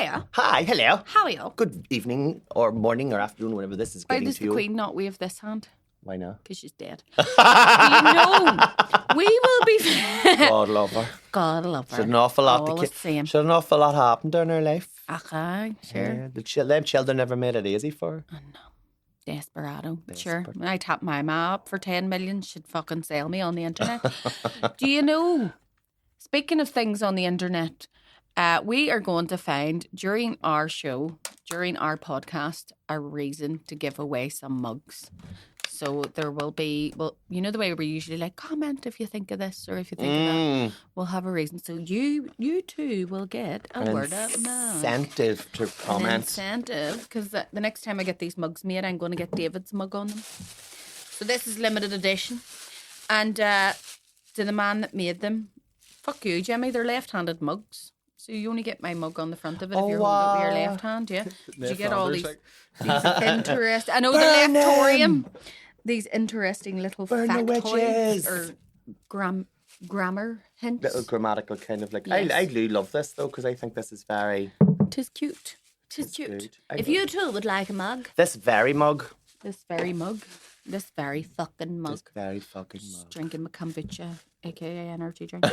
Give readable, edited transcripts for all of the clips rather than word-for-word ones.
Hiya. Hi, hello. How are you? Good evening or morning or afternoon, whenever this is Why getting does to the you. Queen not wave this hand? Why not? Because she's dead. Do you know? We will be... God love her. God love her. Should an awful lot Always the same. should an awful lot happen in her life. Okay, sure. Yeah, them children never made it easy for her. Oh, no. Desperado. Sure. When I tap my ma up for 10 million, she'd fucking sell me on the internet. Do you know? Speaking of things on the internet, we are going to find during our show, during our podcast, a reason to give away some mugs. So there will be, well, you know the way we usually like, comment if you think of this or if you think of that. We'll have a reason. So you too will get a word of mouth. Incentive to comment. An incentive, because the next time I get these mugs made, I'm going to get David's mug on them. So this is limited edition. And to the man that made them, fuck you, Jimmy, they're left-handed mugs. So you only get my mug on the front of it if you're holding it with your left hand, yeah? You get all these interesting... I know the leftorium. These interesting little factoids or grammar hints. Little grammatical kind of like... Yes. I do love this though, because I think this is very... Tis cute. Tis cute. good. If you too would like a mug. This very mug. This very mug. This very fucking mug. This very fucking mug. Just drinking my kombucha, a.k.a. energy drink.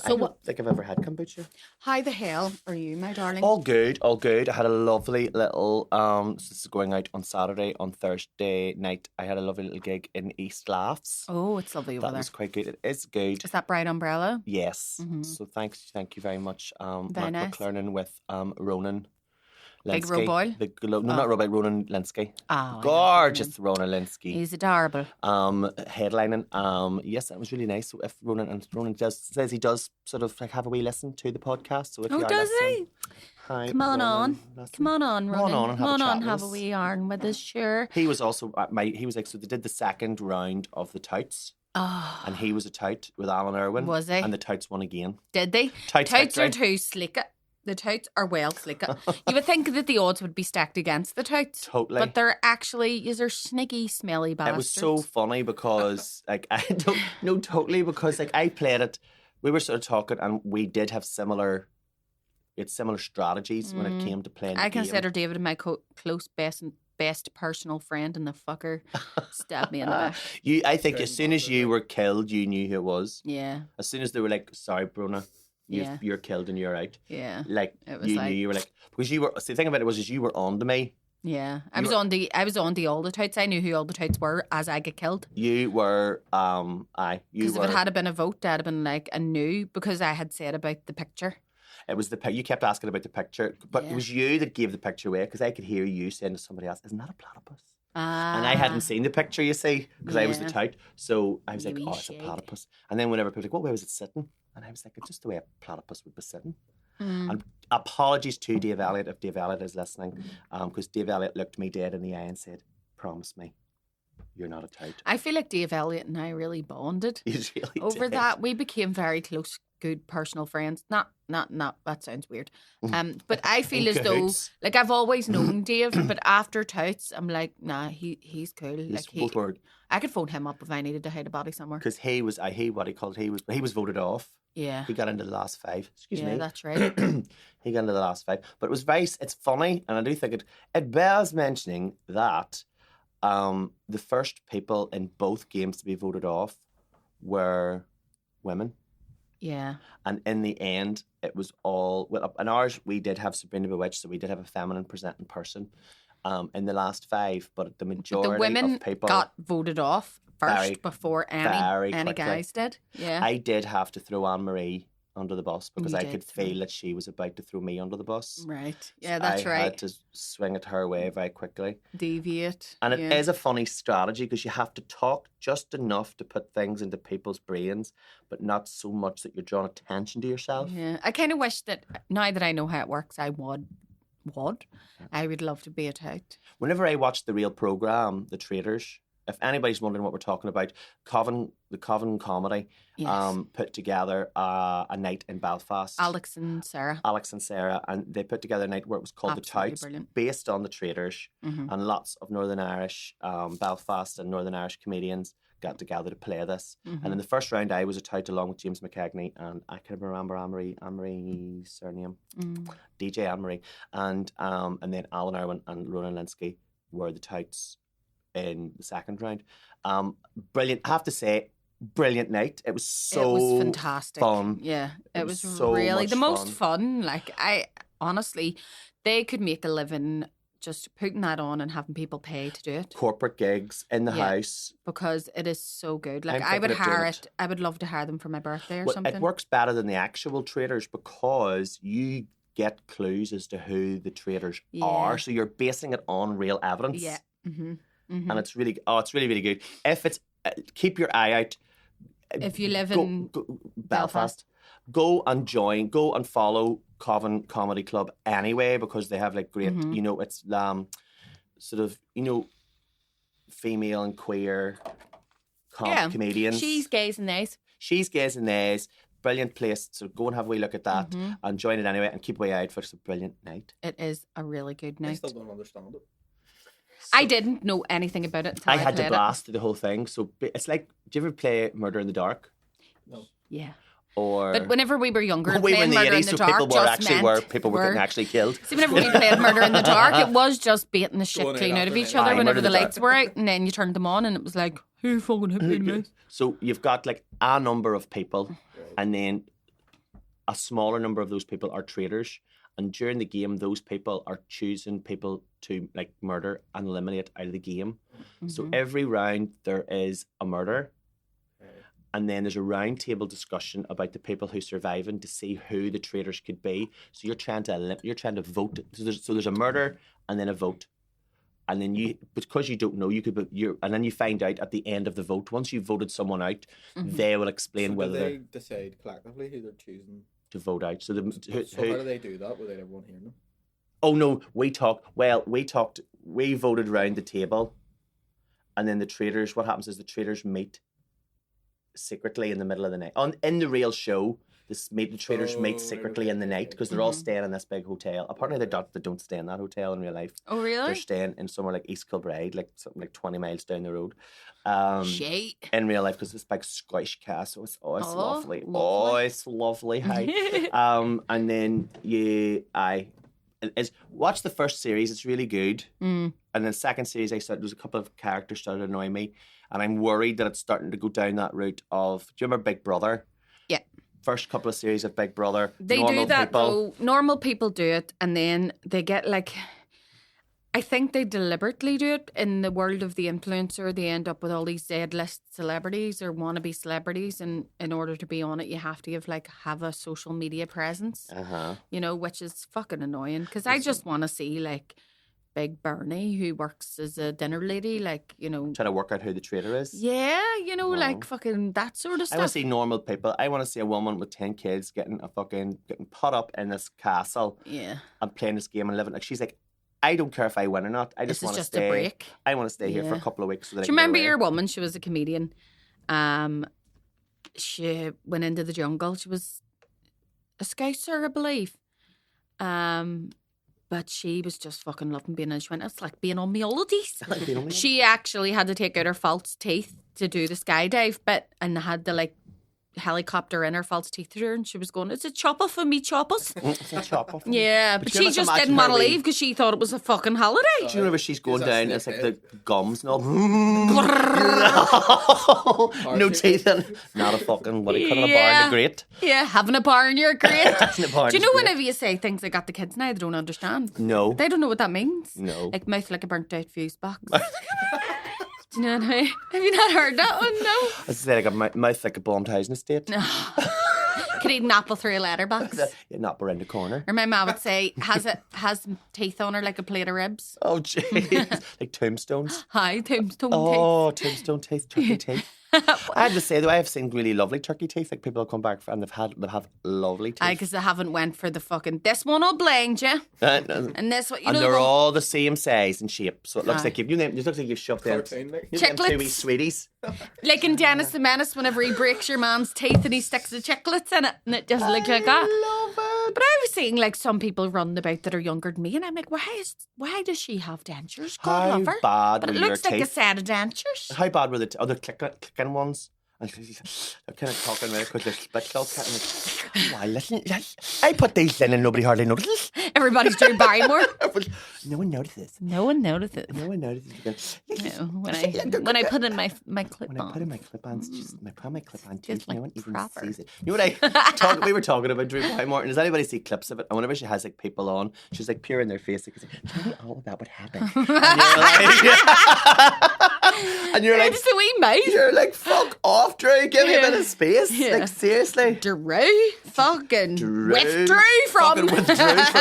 I don't think I've ever had kombucha. How the hell are you, my darling? All good, all good. I had a lovely little, so this is going out on Saturday. On Thursday night, I had a lovely little gig in East Laughs. Oh, it's lovely over That there. was quite good. It is good. Is that Bright Umbrella? Yes. So thank you very much, Very Mark nice. McClernon with Ronan Linsky. Big Roboil? Not Roboil, Ronan Linsky. Oh, Gorgeous Ronan Linsky. He's adorable. Headlining. Yes, that was really nice. So if Ronan says he does sort of like have a wee listen to the podcast. So if you are does listening, he? Hi, Come on Ronan, on. listen. Come on on, Ronan. Come on and Come on have a chat on, with have a us. wee yarn with us, sure. He was also he was like, so they did the second round of the touts. Oh, And he was a tout with Alan Irwin. Was he? And the touts won again. did they? Touts Touts are victory. too slick. The touts are well slick. You would think that the odds would be stacked against the touts. Totally. But they're actually, they're sneaky, smelly bastards. It was so funny because like I don't know totally because like I played it. We were sort of talking and we did have similar strategies when it came to playing. I the game. consider David my close best personal friend, and the fucker stabbed me in the back. I think as soon as you were killed, you knew who it was. Yeah, As soon as they were like, "Sorry, Bronagh, Yeah. you're killed and you're out." yeah, Like It was you like- knew you were like because you were. See, the thing about it was you were on to me. yeah. I was on the all the touts. I knew who all the touts were as I get killed. You were Because if it had been a vote, I'd have been like, I knew because I had said about the picture. It was you kept asking about the picture, but Yeah. it was you that gave the picture away because I could hear you saying to somebody else, "Isn't that a platypus?" Ah, And I hadn't seen the picture, you see, because I was the Yeah. tout. So I was You like, wee "Oh, it's a shade. platypus." And then whenever people were like, "What way was it sitting?" And I was like, "It's just the way a platypus would be sitting." And apologies to Dave Elliott if Dave Elliott is listening, because Dave Elliott looked me dead in the eye and said, "Promise me, you're not a tout." I feel like Dave Elliott and I really bonded. You really Over did. that, we became very close, good personal friends. Not. That sounds weird. But I feel as though, Cahoots. like, I've always known Dave, but after touts, I'm like, nah, he's cool. Yes, Like, both were I could phone him up if I needed to hide a body somewhere. because he was he was voted off. Yeah, He got into the last 5. Excuse yeah, me. that's right. He got into the last 5. But it was it's funny, and I do think it bears mentioning that the first people in both games to be voted off were women. Yeah, And in the end, it was all... Well, in ours, we did have Sabrina Bewitched, so we did have a feminine presenting person in the last 5. But the majority the women of people... got voted off first Very- before very any quickly. guys did. Yeah, I did have to throw Anne-Marie under the bus because You I did could throw- feel that she was about to throw me under the bus. right. Yeah, that's I right. had to swing it her way very quickly. Deviate. And it is yeah. a funny strategy because you have to talk just enough to put things into people's brains, but not so much that you're drawing attention to yourself. Yeah, I kind of wish that now that I know how it works, I would. I would love to be a tout. Whenever I watch the real programme, The Traitors, if anybody's wondering what we're talking about, the Coven comedy Yes. put together a night in Belfast. Alex and Sarah. Alex and Sarah, and they put together a night where it was called Absolutely The Touts, brilliant. based on The Traitors, Mhm. and lots of Northern Irish, Belfast and Northern Irish comedians got together to play this. And in the first round, I was a tout along with James McKegney, and I can't remember Anne-Marie's surname, DJ Anne-Marie, and then Alan Irwin and Ronan Linsky were the touts in the second round. Brilliant, I have to say. Brilliant night. It was fantastic. Fun. Yeah, it was so really the most fun. Like, I honestly, they could make a living just putting that on and having people pay to do it. Corporate gigs in the house. Because it is so good. Like, I would hire it. I would love to hire them for my birthday or something. It works better than the actual traders because you get clues as to who the traders are. So you're basing it on real evidence. Yeah. And it's really really good. If it's keep your eye out. If you live in Belfast, go and follow Coven Comedy Club anyway, because they have like great, it's sort of, female and queer comedians. She's Gays and Nays. Brilliant place. So go and have a wee look at that and join it anyway and keep a wee eye out for it's a brilliant night. It is a really good night. I still don't understand it. I didn't know anything about it until I had to blast it. the whole thing. So it's like, do you ever play Murder in the Dark? No. Yeah. But whenever we were younger, we were in the 80s, so people were getting actually killed. See, whenever we played Murder in the Dark, it was just beating the shit clean out of each other whenever the lights were out, and then you turned them on and it was like, who fucking hit me in the mouth? So you've got like a number of people, and then a smaller number of those people are traders. And during the game, those people are choosing people to like murder and eliminate out of the game. So every round there is a murder, and then there's a round table discussion about the people who surviving to see who the traders could be. So you're trying to vote. So there's a murder and then a vote, and then because you don't know, and then you find out at the end of the vote. Once you've voted someone out, they will explain whether they decide collectively who they're choosing to vote out. So how do they do that without everyone hearing them? Oh no, we voted round the table, and then the traders, what happens is the traders meet secretly in the middle of the night. In the real show, the traders meet secretly in the night because they're all staying in this big hotel. Apparently they don't stay in that hotel in real life. Oh really? They're staying in somewhere like East Kilbride, like something like 20 miles down the road. Shit. In real life, because it's big Scottish castle. It's lovely. Oh, it's lovely. Hi. And then watch the first series. It's really good. And then the second series, there's a couple of characters started annoying me, and I'm worried that it's starting to go down that route of. Do you remember Big Brother? Yeah. First couple of series of Big Brother. They do that though. Normal people do it, and then they get like. I think they deliberately do it in the world of the influencer. They end up with all these Z-list celebrities or wannabe celebrities, and in order to be on it, you have to have a social media presence. Which is fucking annoying because I just want to see like Big Bernie who works as a dinner lady, trying to work out who the trader is. Yeah, like fucking that sort of stuff. I want to see normal people. I want to see a woman with 10 kids getting put up in this castle. Yeah, and playing this game and living like she's like. I don't care if I win or not. I just want to stay. A break. I want to stay here for a couple of weeks. So that do you remember your woman? She was a comedian. She went into the jungle. She was a Scouser, I believe. But she was just fucking loving being in. She went, it's like being on me holidays. She actually had to take out her false teeth to do the skydive bit and had to helicopter in her false teeth to her, and she was going, it's a chopper for me choppers. It's a chopper. Yeah, but she just didn't want to leave because she thought it was a fucking holiday. Do you remember she's going down, it's like the gums and all. No teeth in. Not a fucking, what do you call it, a bar in the grate? Yeah, having a bar in your grate. Do you know whenever you say things like got the kids now, they don't understand? No. They don't know what that means. No. Like mouth like a burnt out fuse box. Do you know what I mean? Have you not heard that one? No. I was like a mouth like a bombed housing estate. No. Could eat an apple through a letterbox. Yeah, not around the corner. Or my mum would say, has teeth on her like a plate of ribs. Oh, jeez. Like tombstones. Hi, tombstone teeth. Oh, tombstone teeth, turkey teeth. I had to say though, I have seen really lovely turkey teeth. Like people come back and they'll have lovely teeth. Because they haven't went for the fucking this one will blind you, and this what you and know. They're all the same size and shape, so it looks like it looks like you've shoved them chiclets. 2 wee sweeties. Like in Dennis the Menace, whenever he breaks your man's teeth and he sticks the chiclets in it, and it just looks like that. I love but I was seeing like some people running about that are younger than me, and I'm like, why does she have dentures? God How love her. bad But it were your looks like a teeth? set of dentures. How bad were the other clicking ones? And they're kind of talking about it because they're spit clogs. Why, listen, I put these in and nobody hardly notices. Everybody's Drew Barrymore. No one notices. No one notices. No one notices. No, when I put in my clip When I put in my clip-ons, just my clip-on Just teeth, like no one even proper. sees it. You know what we were talking about Drew Barrymore, and does anybody see clips of it? And whenever she has like people on, she's like peering their face, like, tell me all about what happened. And you're like, It's a wee mate. you're like, fuck off, Drew. Give me a bit of space. Yeah. Like, seriously. Drew fucking Drew withdrew from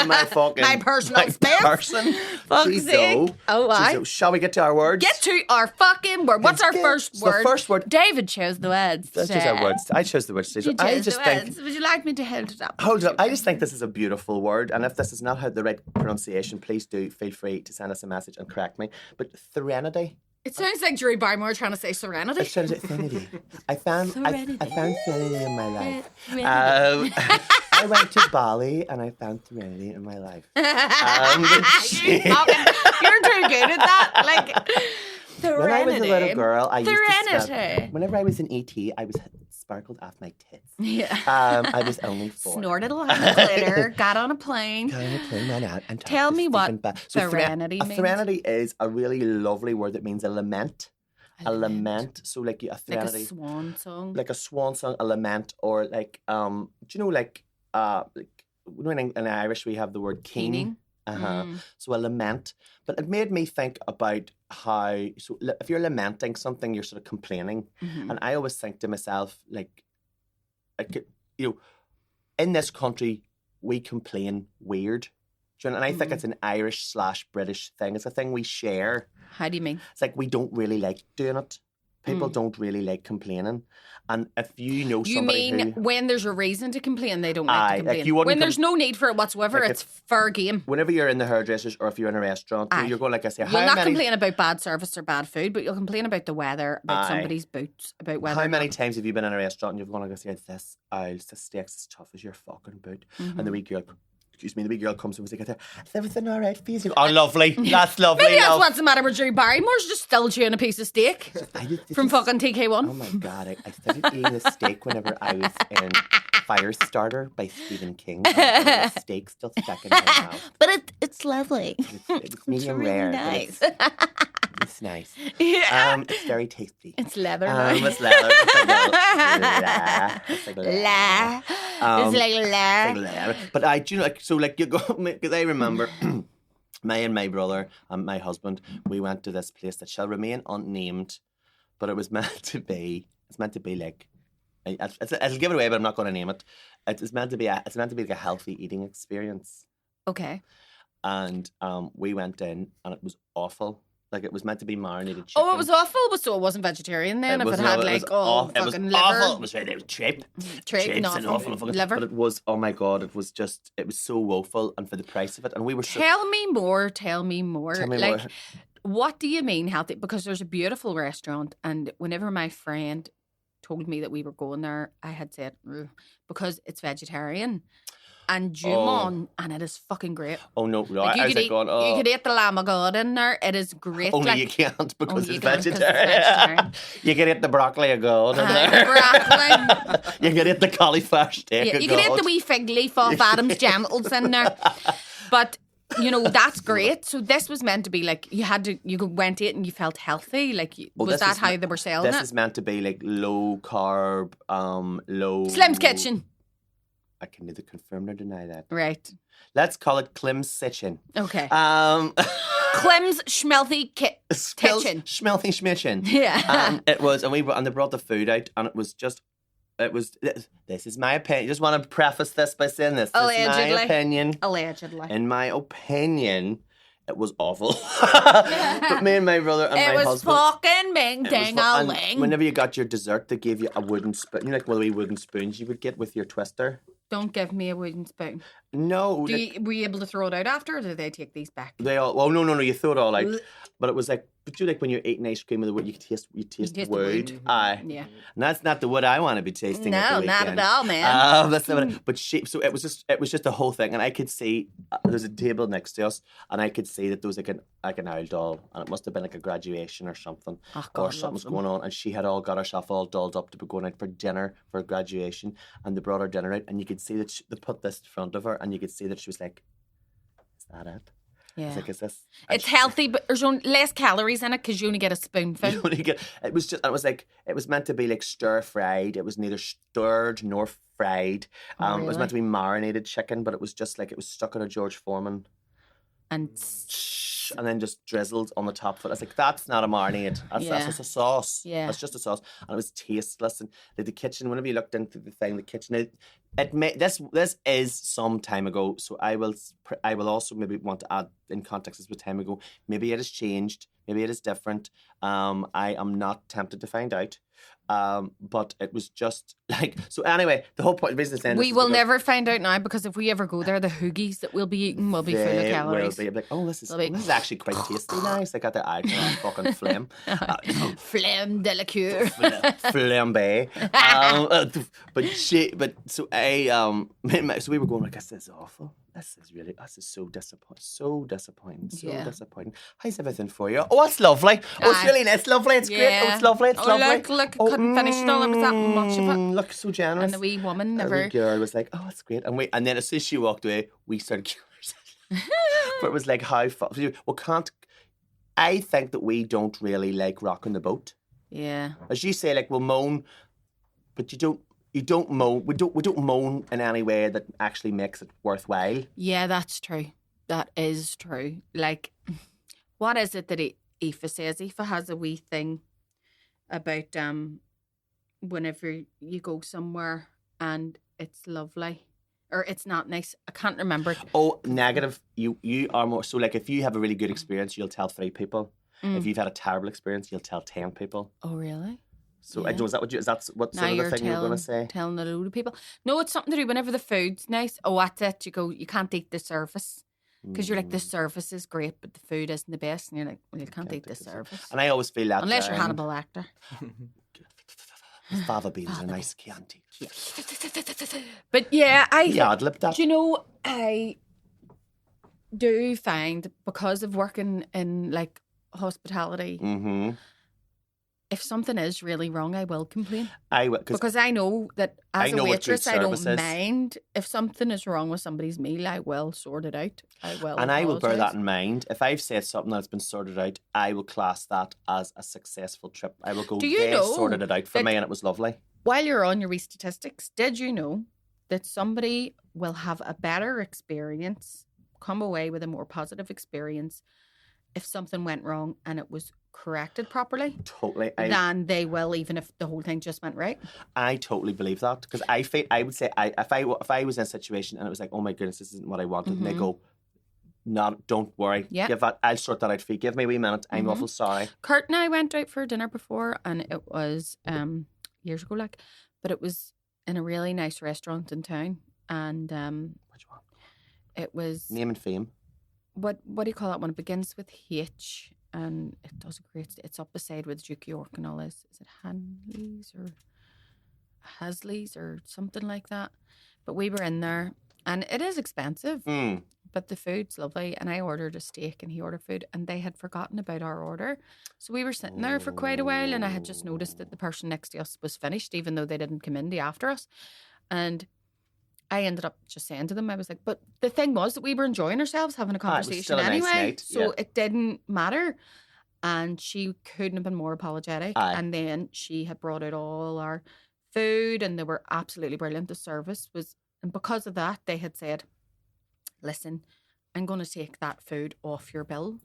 my fucking my personal space. person. Fuck's Jeez, sake. though. Oh, Jeez, aye. though. Shall we get to our words? Get to our fucking word. What's our first The word? first word. David chose the words. Let's choose our words. I chose the words. You I chose just the think. words. Would you like me to hold it up? Hold up. I just think this is a beautiful word, and if this is not how the right pronunciation, please do feel free to send us a message and correct me. But Threnody. It sounds like Drew Barrymore trying to say serenity. I said Threnody. I found Threnody in my life. Threnody. I went to Bali and I found Threnody in my life. You're too good at that. Like, When I was a little girl, I used to Threnody. whenever I was in ET, I was sparkled off my tits. Yeah. I was only 4. Snorted a lot of glitter, got on a plane. Kind of came on out and Tell talked me to what Stephen Ba- Threnody a means. Threnody is a really lovely word that means a lament. A lament. So like a Like a Threnody. swan song. Like a swan song, a lament, or like do you know like you know in Irish we have the word keening. Keening. So a lament. But it made me think about how if you're lamenting something, you're sort of complaining. And I always think to myself, like in this country, we complain weird. Do you know? And I think it's an Irish/British thing. It's a thing we share. How do you mean? It's like we don't really like doing it. People don't really like complaining. And if you know You somebody mean who... when there's a reason to complain, they don't like Aye, to like complain. you wouldn't When there's no need for it whatsoever, Like it's fair game. Whenever you're in the hairdressers or if you're in a restaurant, Aye. you're going like I say, You'll not complain about bad service or bad food, but you'll complain about the weather, about Aye. somebody's boots, about whether How or many not- times have you been in a restaurant and you've gone like, this steak's as tough as your fucking boot, and the wee girl, the wee girl comes and was like, "Is everything all right for you?" Oh, lovely, that's lovely. Maybe that's love. what's the matter with Drew Barrymore's just still chewing a piece of steak from fucking TK1. Oh my god, I started eating the steak whenever I was in Firestarter by Stephen King. And the steak still stuck in my mouth. But it's lovely. It's medium really rare. nice. It's nice. Yeah. It's very tasty. It's leather. It's leather. It's like La. It's like la. But I do like so like you go because I remember me and my brother and my husband, we went to this place that shall remain unnamed, but it was meant to be. It's meant to be like. I'll give it away, but I'm not going to name it. It's meant to be like a healthy eating experience. Okay. And we went in, and it was awful. Like it was meant to be marinated chicken. Oh, it was awful, but so it wasn't vegetarian then. If it had like fucking liver, awful. It was tripe. tripe, Chips and awful fucking liver. But it was, oh my god, it was so woeful, and for the price of it, and we were. Tell me more. Tell me more. Tell me like, more. what do you mean healthy? Because there's a beautiful restaurant, and whenever my friend told me that we were going there, I had said because it's vegetarian. And Jumon, and it is fucking great. Oh no, Like I was like going, you could eat the lamb of God in there. It is great. Only like, you can't because you it's can't 'cause it's vegetarian. vegetarian. You can eat the broccoli of God in there. Broccoli. You can eat the cauliflower steak Yeah, of you God. could eat the wee fig leaf off Adam's genitals in there. But that's great. So this was meant to be like you went to it and you felt healthy. Like was that how they were selling it? This is meant to be like low carb, low. Slim's Kitchen. I can neither confirm nor deny that. Right. Let's call it Klim's Kitchen. Okay. Klim's Schmelthy Kitchen. Schmelthy Schmitchen. Yeah. And it was, and they brought the food out, and it was. This is my opinion. I just want to preface this by saying this. This is my opinion. Allegedly. In my opinion, it was awful. But me and my brother and my husband. It was fucking bing ding a ling. And whenever you got your dessert, they gave you a wooden spoon. You know, like one of the wee wooden spoons you would get with your twister. Don't give me a wooden spoon. No. Were you able to throw it out after, or did they take these back? They all. Well, no. You threw it all out. But it was like But you like when you're eating ice cream, you taste taste the wood. wood. Aye. Yeah. And that's not the wood I want to be tasting. at No, the not weekend. at all, man. That's not it. But so it was just the whole thing, and I could see there's a table next to us, and I could see that there was like an owl doll, and it must have been like a graduation or something, Oh, God, or something was going on, and she had all got herself all dolled up to be going out for dinner for a graduation, and they brought her dinner out, and you could see that they put this in front of her, and you could see that she was like, "Is that it?" I Yeah. was like, "Is this?" It's healthy, but there's only less calories in it because you only get a spoonful. You only get, it was meant to be like stir fried. It was neither stirred nor fried. Oh, It was meant to be marinated chicken, but it was just like it was stuck in a George Foreman And and then just drizzled on the top of it. I was like, that's not a marinade. That's just a sauce. Yeah. That's just a sauce. And it was tasteless. And the kitchen, whenever you looked into the thing, the kitchen, this is some time ago. So I will also maybe want to add in context this with time ago. Maybe it has changed. Maybe it is different. I am not tempted to find out. But it was just like, so anyway, the whole point of business then we will never find out now because if we ever go there, the hoagies that we'll be eating will be full of calories. Will be like, oh, this is actually quite tasty now. It's like got the eye fucking phlegm. Flemme de la cure. Flambe. So we were going like, this is awful. This is so disappointing. Disappointing. How's everything for you? Oh, it's lovely. Oh, it's really nice. It's lovely. It's great. Oh, it's lovely. It's lovely. Look, couldn't finish it all. There was that much of it. Look, so generous. And the wee woman never. The wee girl was like, oh, it's great. And then as soon as she walked away, we started killing ourselves. But it was like, I think that we don't really like rocking the boat. Yeah. As you say, like, we'll moan, but you don't moan. We don't moan in any way that actually makes it worthwhile. Yeah, that's true. That is true. Like, what is it that Aoife says? Aoife has a wee thing about whenever you go somewhere and it's lovely or it's not nice. I can't remember. Oh, negative. You are more so like if you have a really good experience, you'll tell 3 people. If you've had a terrible experience, you'll tell 10 people. Oh, really? So I don't know, is that what sort of the thing you were going to say? Telling a load of people. No, it's something to do whenever the food's nice. Oh, that's it. You go, you can't eat the surface. Because you're like, the surface is great, but the food isn't the best. And you're like, well, you can't eat the surface. And I always feel that. Unless you're Hannibal Lecter. Fava beans are nice Chianti. But yeah, ad-libbed that. Do you know, I do find, because of working in like hospitality, if something is really wrong, I will complain. I will, because I know that as a waitress, I don't mind if something is wrong with somebody's meal. I will sort it out. I will bear that in mind. If I've said something that's been sorted out, I will class that as a successful trip. I will go. They sorted it out for me, and it was lovely. While you're on your wee statistics, did you know that somebody will have a better experience, come away with a more positive experience, if something went wrong and it was corrected properly? Totally. Than they will, even if the whole thing just went right. I totally believe that, because I would say if I was in a situation and it was like, oh my goodness, this isn't what I wanted, and they go, no, don't worry, I'll sort that out for you. Give me a wee minute. I'm awful sorry. Kurt and I went out for dinner before, and it was years ago, but it was in a really nice restaurant in town, and which one? It was name and fame. What do you call that one? It begins with H, and it does a great. It's up beside with Duke York and all this. Is it Hanley's or Hasley's or something like that? But we were in there, and it is expensive, but the food's lovely. And I ordered a steak, and he ordered food, and they had forgotten about our order. So we were sitting there for quite a while, and I had just noticed that the person next to us was finished, even though they didn't come in after us, and I ended up just saying to them, I was like, but the thing was that we were enjoying ourselves, having a conversation anyway. Nice night. So it didn't matter. And she couldn't have been more apologetic. And then she had brought out all our food, and they were absolutely brilliant. The service was, and because of that, they had said, listen, I'm going to take that food off your bill.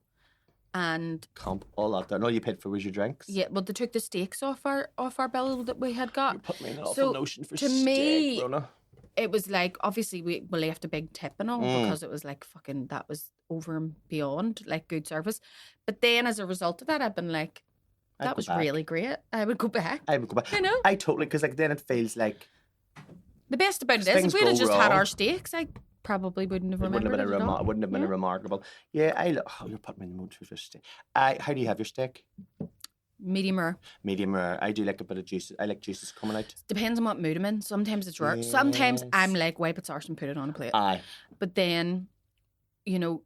And all that there. No, you paid for was your drinks. Yeah, well, they took the steaks off our bill that we had got. You put me in an awful notion for to steak, me, Bronagh. It was like, obviously we left a big tip and all because it was like fucking, that was over and beyond like good service. But then as a result of that, I've been like, that was really great. I would go back. You know? I totally, because like then it feels like the best about it is if we'd have just had our steaks, probably wouldn't have It wouldn't remembered have been it at all. it wouldn't have been a remarkable. Yeah, you're putting me in the mood for steak. How do you have your steak? Medium rare. Medium rare. I do like a bit of juice. I like juices coming out. Depends on what mood I'm in. Sometimes it's rare. Sometimes I'm like, wipe its arse and put it on a plate. Aye. But then, you know,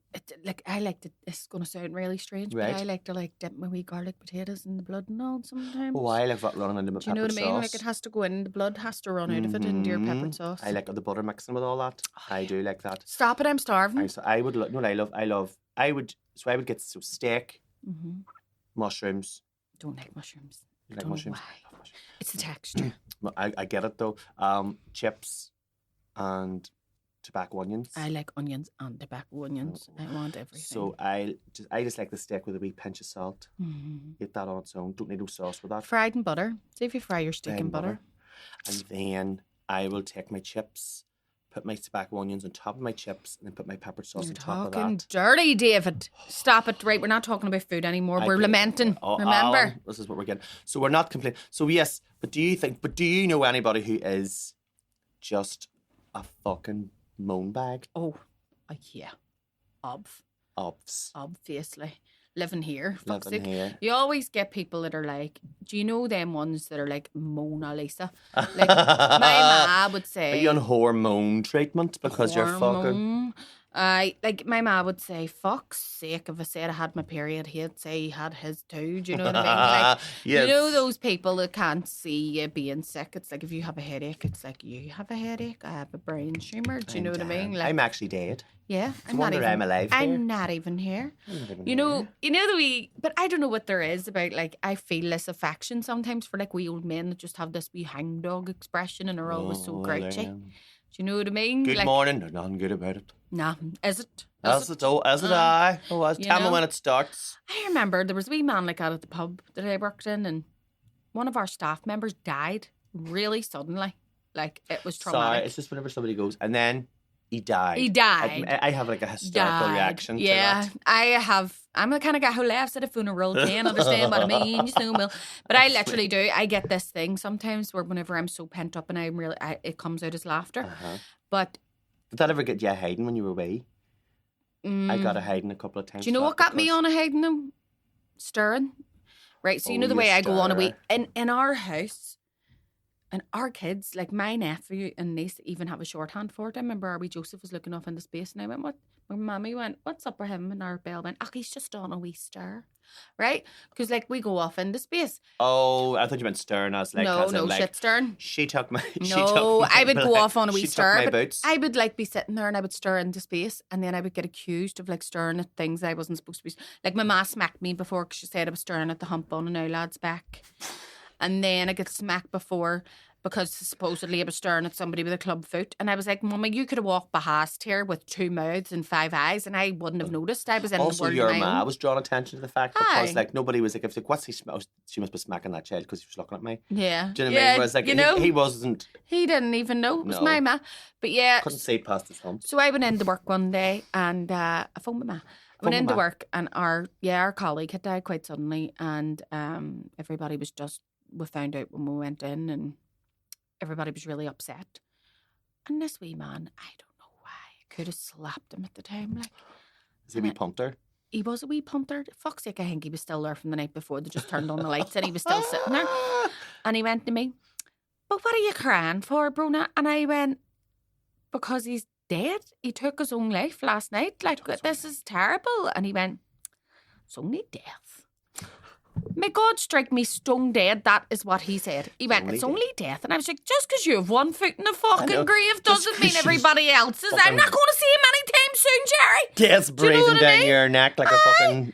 I like to, it's going to sound really strange, Right. but I like to dip my wee garlic potatoes in the blood and all sometimes. Oh, I like that running into my Do you know what I mean? sauce. Like it has to go in, the blood has to run out of it into your peppered sauce. I like the butter mixing with all that. I do like that. Stop it, I'm starving. I would, no, I would get steak, mushrooms. Don't like mushrooms. You like Don't know mushrooms? why. I love mushrooms. It's the texture. I get it though. Chips and tobacco onions. I like onions and tobacco onions. I want everything. So I just like the steak with a wee pinch of salt. Eat that on its own. Don't need no sauce with that. Fried in butter. See if you fry your steak Fried in in butter. And then I will take my chips, put my tobacco onions on top of my chips, and then put my peppered sauce You're on top of talking that. dirty, David. Stop it. Right, we're not talking about food anymore. We're lamenting. Remember? This is what we're getting. So we're not complaining. So yes, but do you know anybody who is just a fucking moan bag? Oh, yeah. Obviously. Living here. Fuck's Living sake. here. You always get people that are like, do you know them ones that are like Mona Lisa? Like my ma would say. Are you on hormone treatment because you're fucking? Like my ma would say, fuck's sake, if I said I had my period, he'd say he had his too. Do you know what I mean? Like, Yes. you know those people that can't see you being sick? It's like if you have a headache, it's like you have a headache, I have a brain tumour. Do you know what I mean? Like, I'm actually dead. yeah, It's a wonder I'm alive here. I'm not even here. You know the wee, but I don't know what there is about, like, I feel this affection sometimes for like wee old men that just have this wee hangdog expression and are always so grouchy. Do you know what I mean? Good like, morning. There's nothing good about it. Nah, is it? Is it? Oh, is it? Aye. Oh, tell me when it starts. I remember there was a wee man like that at the pub that I worked in, and one of our staff members died really suddenly. Like, it was traumatic. Sorry, it's just whenever somebody goes, and then he died. He died. I have like a hysterical reaction to that. I'm the kind of guy who laughs at a funeral. Can't understand what I mean. You know, Will. But I literally do. I get this thing sometimes where whenever I'm so pent up and it comes out as laughter. But did that ever get you hiding when you were wee? I got a hiding a couple of times. do you know what got me on a hiding them? Stirring. Right. So you know the way I go on a wee in our house. And our kids, like my nephew and niece, even have a shorthand for it. I remember our wee Joseph was looking off into space, and I went, "What?" My mummy went, "What's up with him?" And our Belle went, "Oh, he's just on a wee stir," right? Because like we go off into space. Oh, I thought you meant stern. I was like, shit stern. She took my. I would go off on a wee stir. Took my boots. I would like be sitting there and I would stir into space, and then I would get accused of like stirring at things I wasn't supposed to be. Like my ma smacked me before because she said I was stirring at the hump on an old lad's back, and then I get smacked before. Because supposedly I was staring at somebody with a club foot. And I was like, Mummy, you could have walked past here with 2 mouths and 5 eyes and I wouldn't have noticed. I was in also, the world your of my ma own. was drawing attention to the fact because like nobody was like, if what's he smell? She must be smacking that child because he was looking at me. Yeah. Do you know what I mean? Whereas, like, he wasn't. He didn't even know. It was my ma. But yeah. Couldn't see past his hump. So I went into work one day and I phoned my ma. I went into work and our colleague had died quite suddenly and everybody was just, we found out when we went in and everybody was really upset. And this wee man, I don't know why, I could have slapped him at the time. Like, is he a wee punter? He was a wee punter. Fuck's sake, I think he was still there from the night before. They just turned on the lights and he was still sitting there. And he went to me, "But what are you crying for, Bronagh?" And I went, "Because he's dead. He took his own life last night. Like, this is terrible." And he went, "It's only death. May God strike me stone dead." That is what he said. He went, "It's only death." And I was like, just because you have one foot in the fucking grave doesn't mean everybody else is. I'm not going to see him anytime soon, Jerry. Death's breathing down your neck like a fucking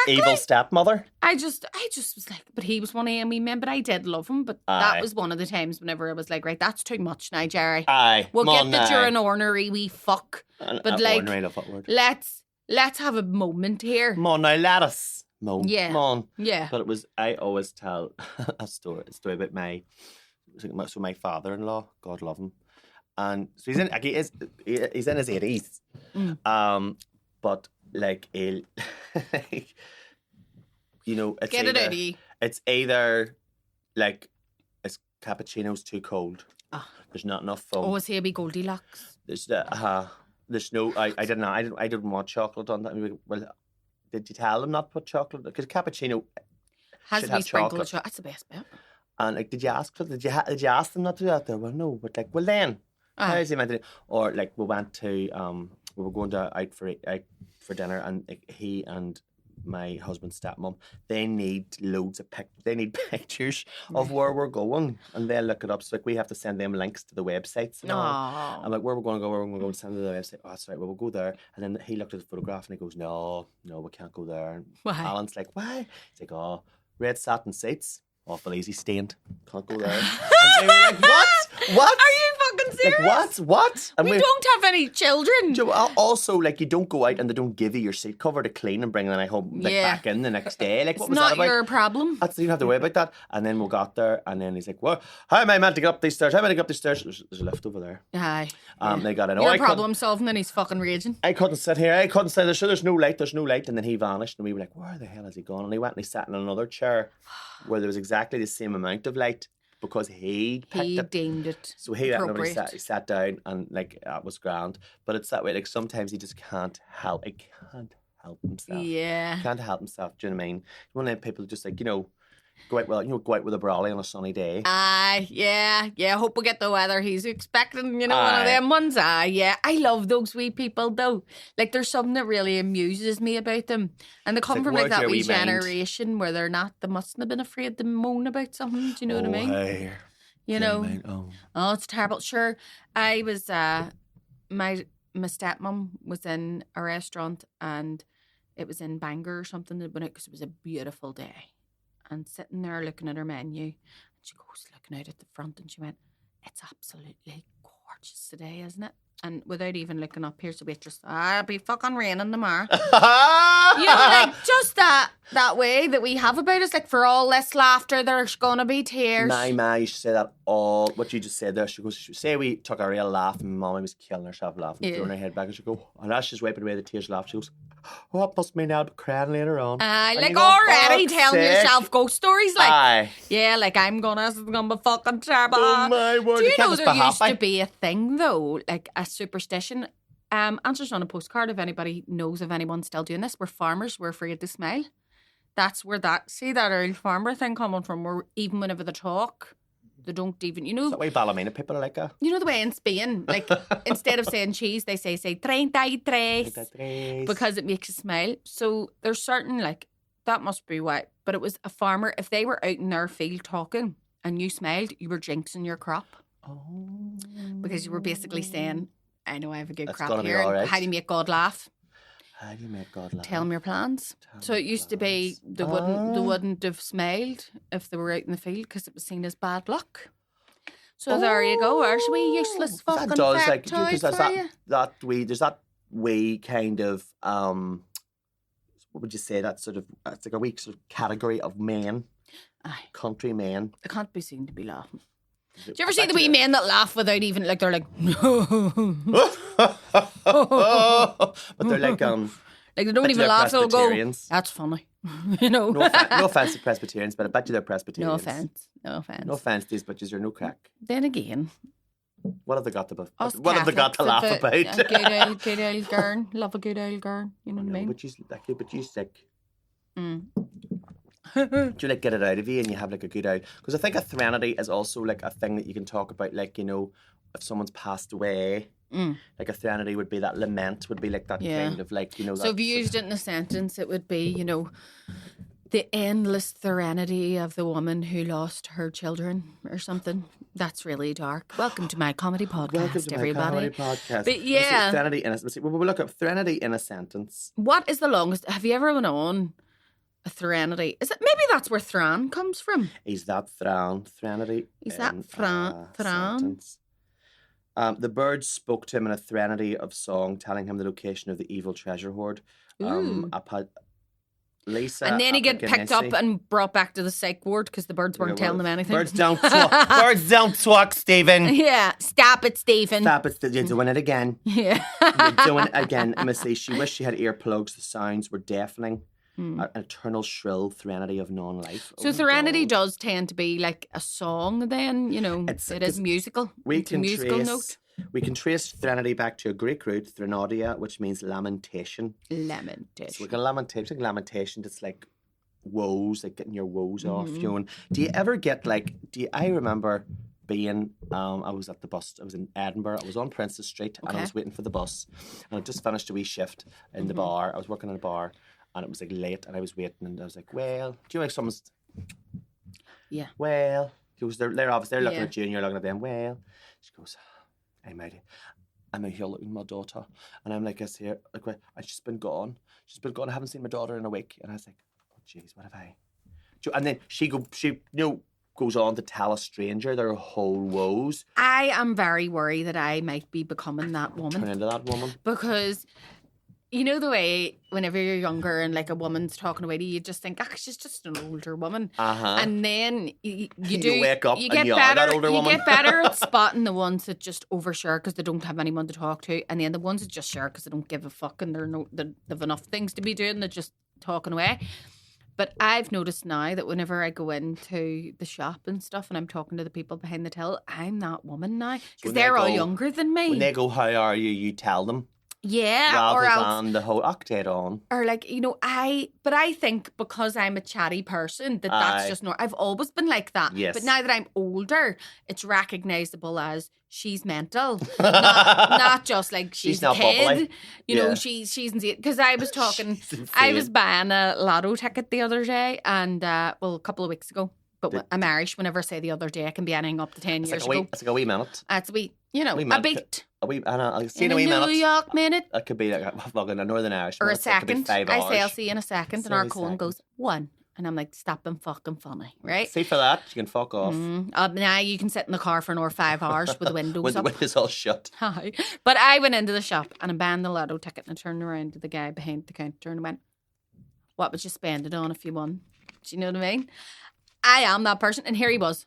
evil stepmother. I just was like, but he was one of them men, but I did love him. But that was one of the times whenever I was like, right, that's too much now, Jerry. Aye. We'll get that you're an ornery wee fuck. But like, let's have a moment here. Come on now, let us. Yeah. Come on. Yeah. But I always tell a story about my father-in-law, God love him. And so he's in his 80s. But like he'll you know, it's get it out of you. It's either like it's cappuccino's too cold. There's not enough foam. Oh, is he a wee Goldilocks? There's there's no. I didn't want chocolate on that. Well, did you tell them not to put chocolate? Because cappuccino Has should to be have sprinkled. chocolate. That's the best bit. And like, did you ask for? Did you ask them not to do that? There, well, no. But like, well then, how is he meant to? Or like, we went to we were going out for dinner, and like, he and my husband's stepmom, they need pictures of where we're going, and they'll look it up. So like, we have to send them links to the websites. And all. I'm like, where we're going to go, send them to the website. Oh, that's right, well, we'll go there. And then he looked at the photograph and he goes, no, we can't go there. And why? Alan's like, why? He's like, oh, red satin seats, awful easy stained, can't go there. And they were like, what? Are you fucking serious? Like, what? And we don't have any children. Also, like, you don't go out and they don't give you your seat cover to clean and bring them home back in the next day. Like, what was that about? It's not your problem. You don't have to worry about that. And then we got there, and then he's like, well, how am I meant to get up these stairs? There's a lift over there. Aye. They got in. Your problem solving, and he's fucking raging. I couldn't sit here. I couldn't say, there's no light. And then he vanished, and we were like, where the hell has he gone? And he went and he sat in another chair where there was exactly the same amount of light, because he deemed it. So he went and he sat down, and like, that was grand. But it's that way, like, sometimes he just can't help himself. Yeah. Can't help himself. Do you know what I mean? One of them people just like, go out with a brolly on a sunny day. Yeah. Hope we get the weather he's expecting. One of them ones. Yeah. I love those wee people though. Like, there's something that really amuses me about them, and they come from like that wee generation where they mustn't have been afraid to moan about something. Do you know what I mean? Hey. It's terrible. Sure, I was. My stepmom was in a restaurant, and it was in Bangor or something, because it was a beautiful day. And sitting there looking at her menu, and she goes looking out at the front, and she went, "It's absolutely gorgeous today, isn't it?" And without even looking up, here's the waitress. It'll be fucking raining tomorrow. Like, just that way that we have about us. Like, for all this laughter, there's gonna be tears. My ma used to say that all. What you just said there. She goes, say we took a real laugh, and Mama was killing herself laughing, throwing her head back, and she go, and as she's wiping away the tears, laugh. She goes, "Oh, that must mean I'll be crying later on." Like, already telling yourself ghost stories, like, yeah, like, it's gonna be fucking terrible. Oh my word! Do you know there used to be a thing though, like a superstition? Answers on a postcard, if anybody knows of anyone still doing this, where farmers were afraid to smile. That's where that old farmer thing coming from, where even whenever they talk, they don't even, Is that why Ballymena people are like that? You know the way in Spain, like, instead of saying cheese, they say 33, because it makes you smile. So there's certain, like, that must be why. But it was a farmer, if they were out in their field talking and you smiled, you were jinxing your crop. Oh. Because you were basically saying, I know I have a good crop gonna be here. all right. How do you make God laugh? How do you make God laugh? Tell them your plans. So it used to be they wouldn't have smiled if they were out in the field, because it was seen as bad luck. So there you go. There's a wee useless fucking that does, like, factoid because for you. there's that wee kind of what would you say? That sort of, it's like a wee sort of category of men, country men. They can't be seen to be laughing. Do you ever see the wee men that laugh without even, like, they're like, but they're like like, they don't even laugh, they'll go, that's funny. No offense to Presbyterians, but I bet you they're Presbyterians. No offense. No offense, these bitches are no crack. Then again, what have they got to laugh about? A good old girl. Love a good old girl. You know what I mean? But you sick. Do you, like, get it out of you and you have, like, a good out? Because I think a threnody is also, like, a thing that you can talk about, like, if someone's passed away, like, a threnody would be that lament, would be like that kind of, like, So if you used it in a sentence, it would be, the endless threnody of the woman who lost her children or something. That's really dark. Welcome to my comedy podcast, Welcome to everybody. my comedy podcast. But yeah. Threnody in we'll look up threnody in a sentence. What is the longest? Have you ever been on a threnody? Is it, maybe that's where thran comes from? Is that threnody? Is that thran? The birds spoke to him in a threnody of song, telling him the location of the evil treasure hoard. Lisa, and then he get picked up and brought back to the psych ward because the birds weren't telling them anything. Birds don't talk, Stephen. Yeah, stop it, Stephen. Stop it, you're doing it again. Yeah. You're doing it again. I must say, she wished she had earplugs. The sounds were deafening. An eternal shrill threnody of non-life. So threnody does tend to be like a song then, it is musical. We can musical trace note. We can trace Threnody back to a Greek root, Threnody, which means lamentation. Lamentation. So we can lamentation. Lamentation. It's like woes, like getting your woes off. You know. And do you ever get like? I remember being. I was at the bus. I was in Edinburgh. I was on Princess Street, and I was waiting for the bus. And I just finished a wee shift in the bar. I was working in a bar, and it was like late, and I was waiting, and I was like, "Well, do you know like someone's?" Yeah. Well, because they're obviously looking at you, and you're looking at them. Well, she goes, "Hey, matey, I'm out here looking at my daughter," and I'm like, "Yes, here." Like, and she's been gone. She's been gone. I haven't seen my daughter in a week, and I was like, "Oh, jeez, what have I?" And then she goes on to tell a stranger their whole woes. I am very worried that I might be becoming that woman. Turn into that woman. Because you know the way whenever you're younger and like a woman's talking away to you, you just think, she's just an older woman. And then you wake up you and get you better, are that older woman. You get better at spotting the ones that just overshare because they don't have anyone to talk to, and then the ones that just share because they don't give a fuck and they've enough things to be doing, they're just talking away. But I've noticed now that whenever I go into the shop and stuff and I'm talking to the people behind the till, I'm that woman now. Because they're all younger than me. When they go, "How are you?" you tell them. Yeah. Rather or than the whole octave on. Or like, but I think because I'm a chatty person that's just not, I've always been like that. Yes. But now that I'm older, it's recognisable as she's mental. not just like she's a kid. Bubbly. You know, she's insane. Because I was talking, I was buying a lotto ticket the other day and, a couple of weeks ago. But I'm Irish. Whenever I say the other day, it can be anything up to 10 years ago. It's like a wee minute. It's a wee, a beat. I'll see in a wee minute. New York minute. It could be like a Northern Irish or minute. a second. It could be 5 I hours. say I'll see you in a second, and our Colin goes 1, and I'm like, stop being fucking funny, right? See for that, you can fuck off. Now you can sit in the car for another 5 hours with the windows when up. the window's all shut. Hi. But I went into the shop and I'm buying the lotto ticket, and I turned around to the guy behind the counter and I went, "What would you spend it on if you won?" Do you know what I mean? I am that person, and here he was.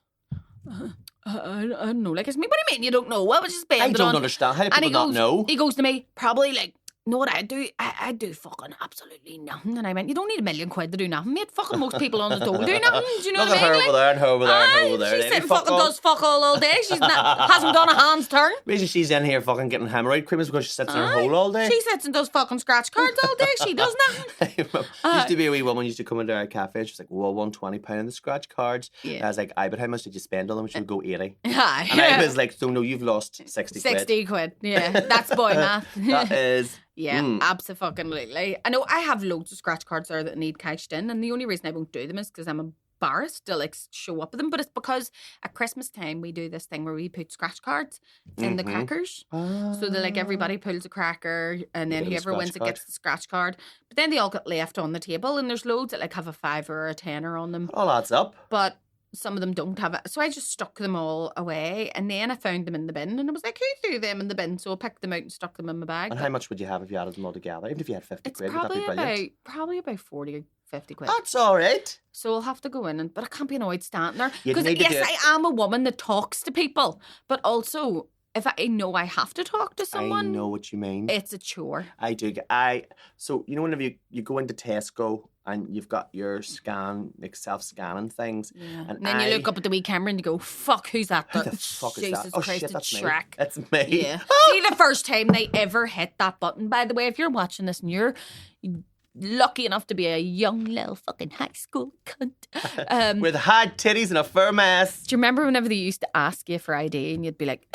I don't know. Like, it's me. What do you mean you don't know? What would you spend it on? I don't understand. How do people not know? He goes to me, probably like, know what I do? I do fucking absolutely nothing. And I went, you don't need £1 million to do nothing, mate. Fucking most people on the dole do nothing. Do you know Look what I mean? at her over there and her over there and her over there. She's sitting fucking does fuck all day. She's hasn't done a hand's turn. Basically, she's in here fucking getting hemorrhoid creams because she sits in her hole all day. She sits and does fucking scratch cards all day. She does nothing. Used to be a wee woman used to come into our cafe and she's like, "Well, £120 in the scratch cards." Yeah. And I was like, "But how much did you spend on them?" She would go 80. Aye. And I was like, "So no, you've lost 60 quid." 60 quid. Yeah, that's boy math. That is. Yeah, absolutely. I know I have loads of scratch cards there that need cashed in, and the only reason I won't do them is because I'm embarrassed to like show up with them. But it's because at Christmas time we do this thing where we put scratch cards in the crackers, so that like everybody pulls a cracker, and then whoever wins it gets the scratch card. But then they all get left on the table, and there's loads that like have a 5 or a 10 on them. All adds up. But some of them don't have it. So I just stuck them all away, and then I found them in the bin, and I was like, who threw them in the bin? So I picked them out and stuck them in my bag. And how much would you have if you added them all together? Even if you had 50 quid, would that be probably brilliant? probably about 40 or 50 quid. That's all right. So I'll have to go in, but I can't be annoyed standing there. You'd Because need to yes, do it. I am a woman that talks to people, but also if I know I have to talk to someone, I know what you mean. it's a chore. I do. So you know whenever you go into Tesco and you've got your scan, like self-scanning things. Yeah. And then you look up at the wee camera and you go, fuck, who's that? Who the fuck is that? Jesus Oh Christ, shit, that's it's me. Shrek. It's me. Yeah. See, the first time they ever hit that button, by the way, if you're watching this and you're lucky enough to be a young little fucking high school cunt. With hard titties and a firm ass. Do you remember whenever they used to ask you for ID and you'd be like,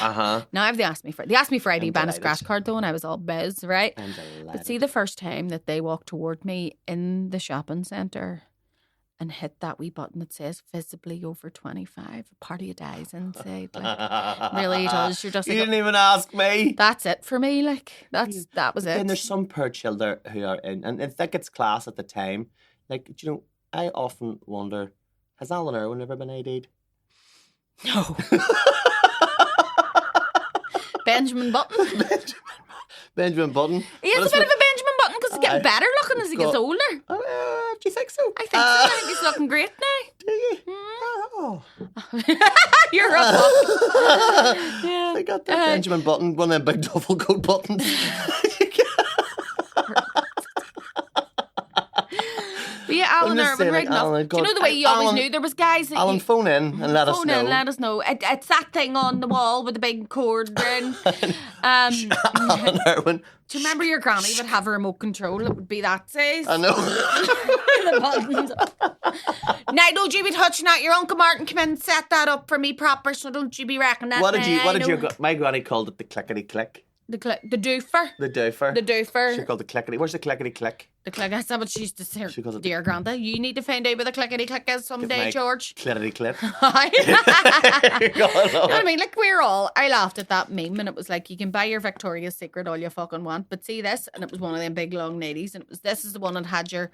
Now they asked me for ID ban a scratch card though, and I was all biz, right? I'm delighted. But see, the first time that they walked toward me in the shopping centre and hit that wee button that says visibly over 25, a part of you dies inside. Like, really does. You're just You like, didn't even ask me. that's it for me. Like that was Then it. there's some poor children who are in, and I think it's class at the time. Like, you know, I often wonder, has Alan Irwin ever been ID'd? No. Benjamin Button. Benjamin Button. He is a bit of a Benjamin Button because he's getting better looking as he gets older. Do you think so? I think so. I think he's looking great now. Do you? Oh. You're a fuck. Yeah. I got that Benjamin Button, one of them big duffel coat buttons. But yeah, Alan, I'm just there would saying, right like, enough. Alan, Do you know the way you Alan- always knew there was guys that Alan, you phone in and let us phone know. in, let us know. It's that thing on the wall with the big cord in. Alan Irwin. Do you remember your granny would have a remote control? It would be that size. I know. The buttons. Now, don't you be touching that. Your Uncle Martin come in and set that up for me proper, so don't you be racking that. What did your my granny called it the clickety click? The doofer. The doofer. The doofer. She called the clickety. Where's the clickety click? The click. That's what she used to say. She calls it Dear Granda, you need to find out where the clickety click is someday, George. Clickety click. You know what I mean? Like, I laughed at that meme, and it was like, you can buy your Victoria's Secret all you fucking want, but see this, and it was one of them big long ladies, and this is the one that had your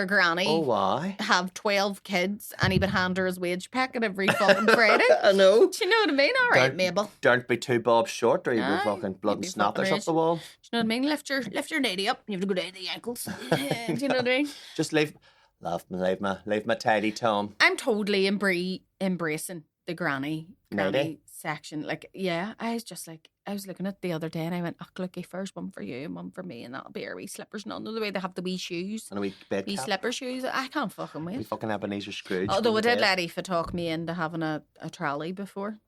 granny. Oh, why? Have 12 kids, and he would hand her his wage packet every fucking Friday. I know. Do you know what I mean? All right, Mabel. Don't be too bob short, or you will fucking blood and snappers up the wall. Do you know what I mean? Lift your natty up. You have to go down to the ankles. Do you know what I mean? Just leave my tidy Tom. I'm totally embracing the granny section. Like, yeah, I was looking at it the other day, and I went, oh, looky, first one for you and one for me, and that'll be our wee slippers. None of the way they have the wee shoes. And a wee bed wee cap. slipper shoes. I can't fucking wait. We fucking Ebenezer Scrooge. Although I did let Aoife talk me into having a trolley before.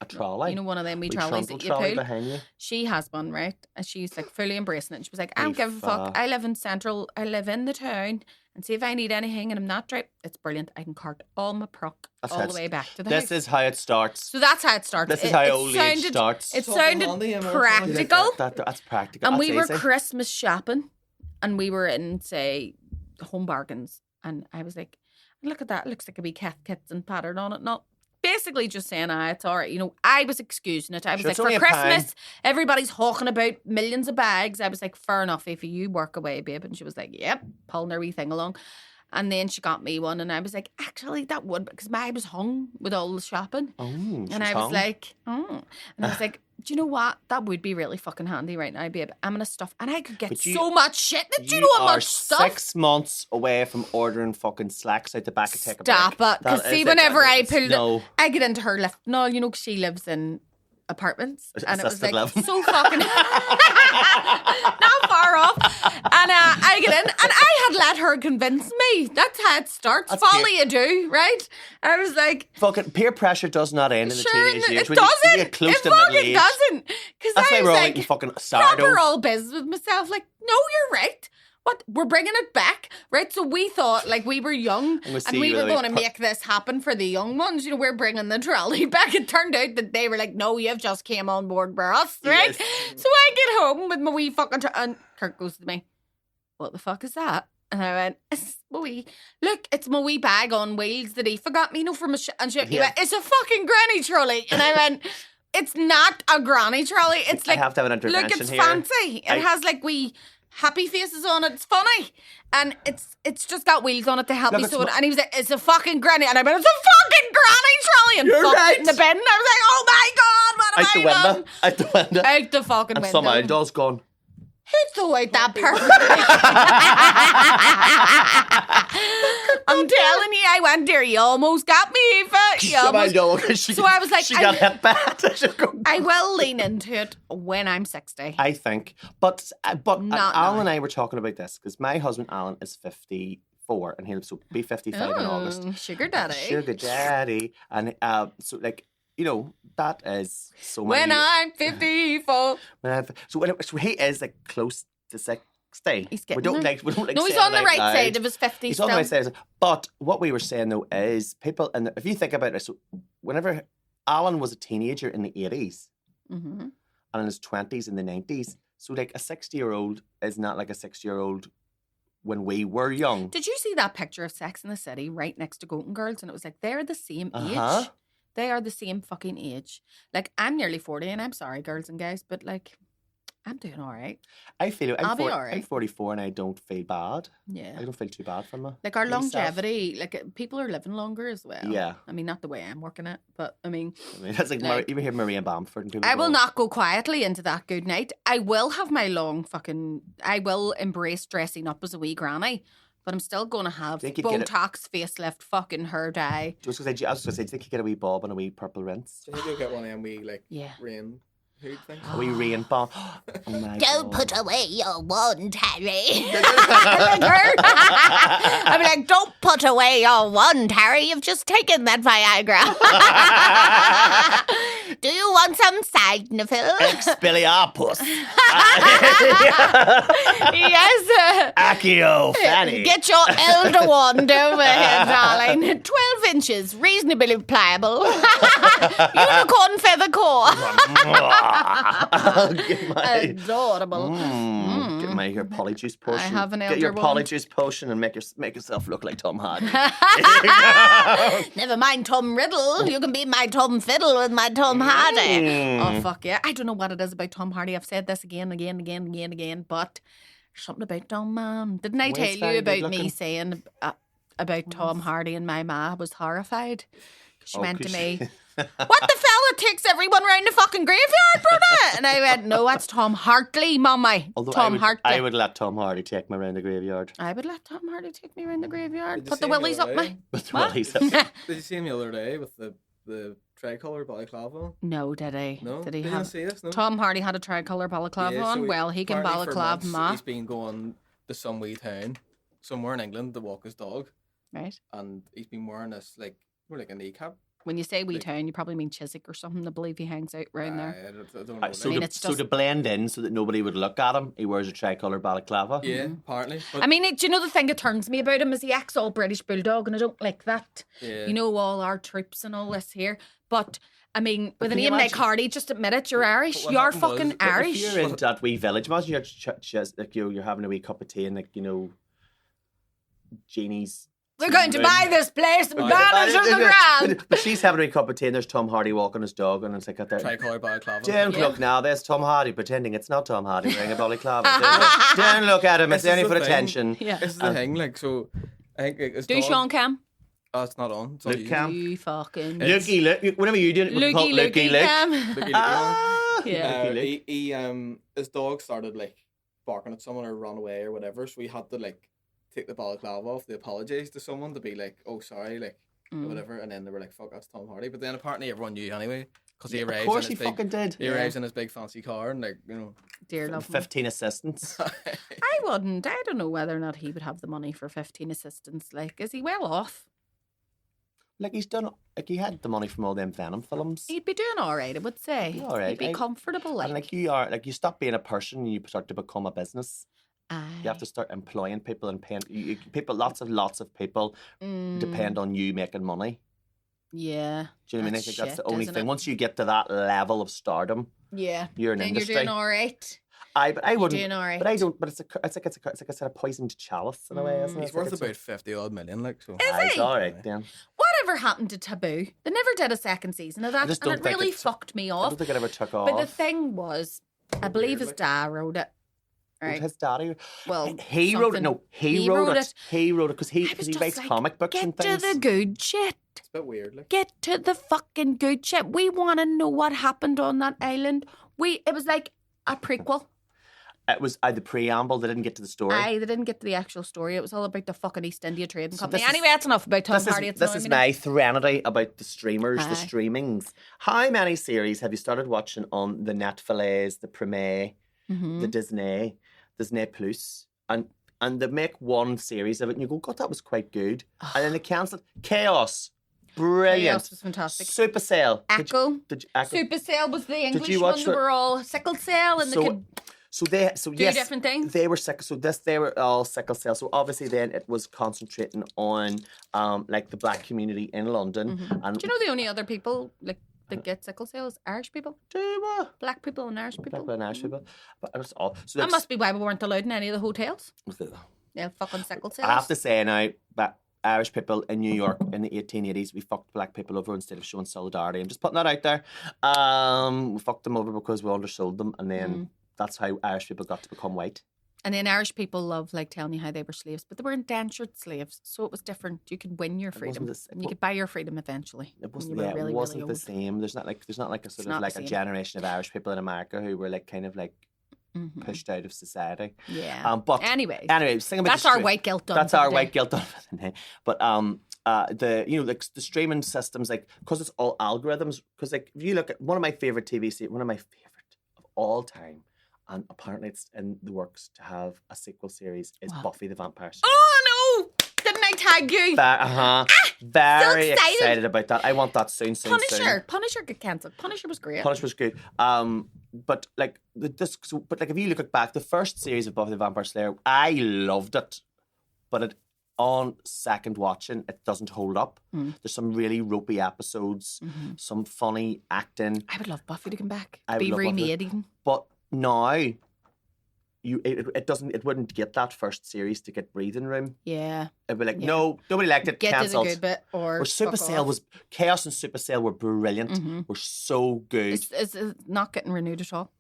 A trolley? You know, one of them wee trolleys that you trolley pull. behind you? She has one, right? And she's like fully embracing it. And she was like, I don't give a fuck. I live in the town. And see if I need anything and I'm not right, it's brilliant. I can cart all my proc all the way back to the house. This is how it starts. So that's how it starts. This is how old age starts. It sounded practical. That's practical. And that's we were easy. Christmas shopping, and we were in, say, Home Bargains. And I was like, look at that. It looks like a wee cat kitten pattern on it. Not basically just saying, it's all right. You know, I was excusing it. I was like, for Christmas, everybody's hawking about millions of bags. I was like, fair enough, if you work away, babe. And she was like, yep, pulling her wee thing along. And then she got me one, and I was like, actually, that would, because I was hung with all the shopping. And I was like, And I was like, do you know what? That would be really fucking handy right now, babe. I'm gonna stuff, and I could get so much shit. Do you know how much stuff? 6 months away from ordering fucking slacks out the back of Take a Break. Stop it. Because see, whenever I pulled it, I get into her lift. No, you know, cause she lives in apartments, and it was like so fucking not far off. And I get in, and I had let her convince me. That's how it starts. That's folly you do, right? I was like, fucking peer pressure does not end in the teenage years. It doesn't. You get close to middle age. It fucking doesn't. Because I was like, fucking sourdough. proper all business with myself. Like, no, you're right. What? We're bringing it back, right? So we thought, like, we were young and we were going to make this happen for the young ones. You know, we're bringing the trolley back. It turned out that they were like, no, you've just came on board for us, right? Yes. So I get home with my wee fucking and Kurt goes to me, what the fuck is that? And I went, it's my wee bag on wheels that he forgot me, for my and she went, it's a fucking granny trolley. And I went, it's not a granny trolley. It's like, I have to have an intervention look, it's here. fancy. It has like wee happy faces on it. It's funny, and it's just got wheels on it to help me. So and he was like, "It's a fucking granny," and I went, "It's a fucking granny trolley!" And you're right. In the bin. And I was like, "Oh my god, what have I done?" Out the window. Out the fucking window. And some eyeballs gone. Who threw out that perfectly? I'm telling you, I went there. You almost got me, Eva. So I was like, she got hit bad. I will lean into it when I'm 60. I think, but Alan and I were talking about this because my husband Alan is 54 and he'll be 55 in August. Sugar daddy. Sugar daddy, and so like. You know, that is so many. When I'm 54. So he is like close to 60. He's getting we don't there. like no, he's on the right side of his 50s. He's on the right side. But what we were saying though is people, and if you think about it, so whenever Alan was a teenager in the 80s and in his 20s in the 90s, so like a 60-year-old is not like a 6-year-old when we were young. Did you see that picture of Sex in the City right next to Golden Girls? And it was like, they're the same age. They are the same fucking age. Like, I'm nearly 40, and I'm sorry, girls and guys, but like, I'm doing all right. I feel it. I'll be all right. I'm 44 and I don't feel bad. Yeah. I don't feel too bad for myself. Like, our longevity, like, people are living longer as well. Yeah. I mean, not the way I'm working it, but I mean that's like you hear Maria Bamford and people I will not go quietly into that good night. I will have my I will embrace dressing up as a wee granny. But I'm still going to have Botox, facelift, fucking hair dye. I was going to say, do you think you get a wee bob and a wee purple rinse? Do you think you'll get one of them wee, rain Who'd think? A wee rain bomb. Oh my Don't God. put away your wand, Harry. I'd be like, don't put away your wand, Harry. You've just taken that Viagra. Do you want some Cygnafil? Expelliarmus. Yes. Accio Fanny. Get your elder wand over here, darling. 12 inches, reasonably pliable. Unicorn feather core. Get my, Adorable. get my your polyjuice potion. I have an Get your elder wand. polyjuice potion and make yourself look like Tom Hardy. Never mind Tom Riddle. You can be my Tom Fiddle with my Tom Hardy. Oh, fuck yeah. I don't know what it is about Tom Hardy. I've said this again, but something about Tom. Didn't I Well, he's tell very you about good me looking. saying about Tom Hardy and my ma was horrified? She went to me, what the fella takes everyone round the fucking graveyard, Bronagh? And I went, no, that's Tom Hartley, mummy. Although Tom Hartley. I would let Tom Hardy take me around the graveyard. I would let Tom Hardy take me around the graveyard. Did you Put the see him the willies other up day? my... But What? well, Did you see him the other day with the tricolour balaclava on? No, did he? No, Did he did you have... not see this? No. Tom Hardy had a tricolour balaclava Yeah, so on. Well, he can apparently for balaclava months ma. He's been going to some wee town somewhere in England to walk his dog, Right. and he's been wearing this more like a kneecap. When you say wee Like- town, you probably mean Chiswick or something. I believe he hangs out round there. I don't know. So, mean, to, it's so just- to blend in so that nobody would look at him, he wears a tricolour balaclava. Yeah, apparently. But, I mean, do you know the thing that turns me about him is he acts all British Bulldog, and I don't like that. yeah. You know, all our troops and all this here. But, I mean, with a can you name like imagine- Hardy, just admit it, you're Irish. what You're happened was- fucking but if Irish. If you're in that wee village, imagine you're having a wee cup of tea and Jeannie's. We're going to buy this place. Buy- Banners on the ground. But she's having a wee cup of tea and there's Tom Hardy walking his dog and it's like at there. Tricolour balaclava. Don't Yeah. look now, there's Tom Hardy pretending it's not Tom Hardy wearing a balaclava. Don't look at him, it's This is only the for thing. attention. Yeah. This is the thing, so I think his Do dog, Sean Cam. Oh, it's not on. It's on Luke YouTube. Cam. You fucking... Looky, look. Whenever you do it, we call it Looky, Looky, look. Cam. Looky, looky, Ah, Yeah. Looky, look. he his dog started barking at someone or run away or whatever, so he had to take the balaclava off, they apologise to someone to be like, oh sorry, or whatever, and then they were like, fuck, that's Tom Hardy. But then apparently everyone knew anyway, because he Of arrives course in he his big, fucking did. he arrives in his big fancy car and Dear love him. 15 assistants. I wouldn't. I don't know whether or not he would have the money for 15 assistants. Is he well off? He's done, he had the money from all them Venom films. He'd be doing all right, I would say. Be all right. He'd be comfortable. And you stop being a person and you start to become a business. Aye. You have to start employing people and paying people. Lots of people depend on you making money. Yeah. Do you know what I mean? I That's think that's the shit, only isn't thing. it? Once you get to that level of stardom, Yeah. you're an Then industry. you're doing all right. But I wouldn't. doing all right. But I don't. But it's like a sort of poisoned chalice in a way, isn't it? he's It's like worth it's about 50 odd million, so. Aye, it's he? all right then. Whatever happened to Taboo? They never did a second season of that, just and don't it think really it's- fucked me I off. don't think it ever took But the off. thing was, I believe his Weirdly. dad wrote it. Right. His daddy. Well, He wrote it. something. No, he wrote it. He wrote it because I was he just writes like, comic books and Get to things. the good shit. It's a bit weird, Get to the fucking good shit. We want to know what happened on that island. It was like a prequel. It was the preamble. They didn't get to the story. Aye, they didn't get to the actual story. It was all about the fucking East India Trading Company. this is- Anyway, that's enough about Tom Hardy. It's This annoying is me now. my Threnody about the streamers, the Aye. streamings. How many series have you started watching on the Netflix, the Premier, Mm-hmm. the Disney Plus, and they make one series of it, and you go, God, that was quite good, and then they cancel it. Chaos, brilliant. Chaos was fantastic. Supercell. Echo. Did you, Echo. Supercell was the English you one. watch They it? were all sickle cell and they could So do yes, different things. they were sickle. So they were all sickle cell. So obviously then it was concentrating on the black community in London. And Do you know the only other people that get sickle cell is Irish people? Black people and Irish people. Black and Irish people. But it was all. So That must be why we weren't allowed in any of the hotels. be. Yeah, fucking sickle cells. I have to say now that Irish people in New York in the 1880s, we fucked black people over instead of showing solidarity. I'm just putting that out there. We fucked them over because we undersold them, and then that's how Irish people got to become white. And then Irish people love telling you how they were slaves, but they were indentured slaves, so it was different. You could win your freedom, and you could buy your freedom eventually. It when wasn't. you were Yeah, really, it wasn't really the old. same. There's not like a sort It's of not like the a same. generation of Irish people in America who were pushed out of society. Yeah. But anyway, sing about that's the our stre- white guilt done. That's for our the white day. guilt done for the day. But the streaming systems, because it's all algorithms. Because if you look at one of my favorite all time, and apparently it's in the works to have a sequel series, is Buffy the Vampire Slayer. Oh no! Didn't I tag you? Very so excited about that. I want that soon. Punisher got cancelled. Punisher was great. Punisher was good. But like if you look back, the first series of Buffy the Vampire Slayer, I loved it, but on second watching, it doesn't hold up. There's some really ropey episodes, some funny acting. I would love Buffy to come back. I Be would love remade even. But now, it wouldn't get that first series to get breathing room. Yeah. It'd be like, no, nobody liked it, cancelled. Get a good bit or Chaos and Super Sale were brilliant. Were so good. It's not getting renewed at all.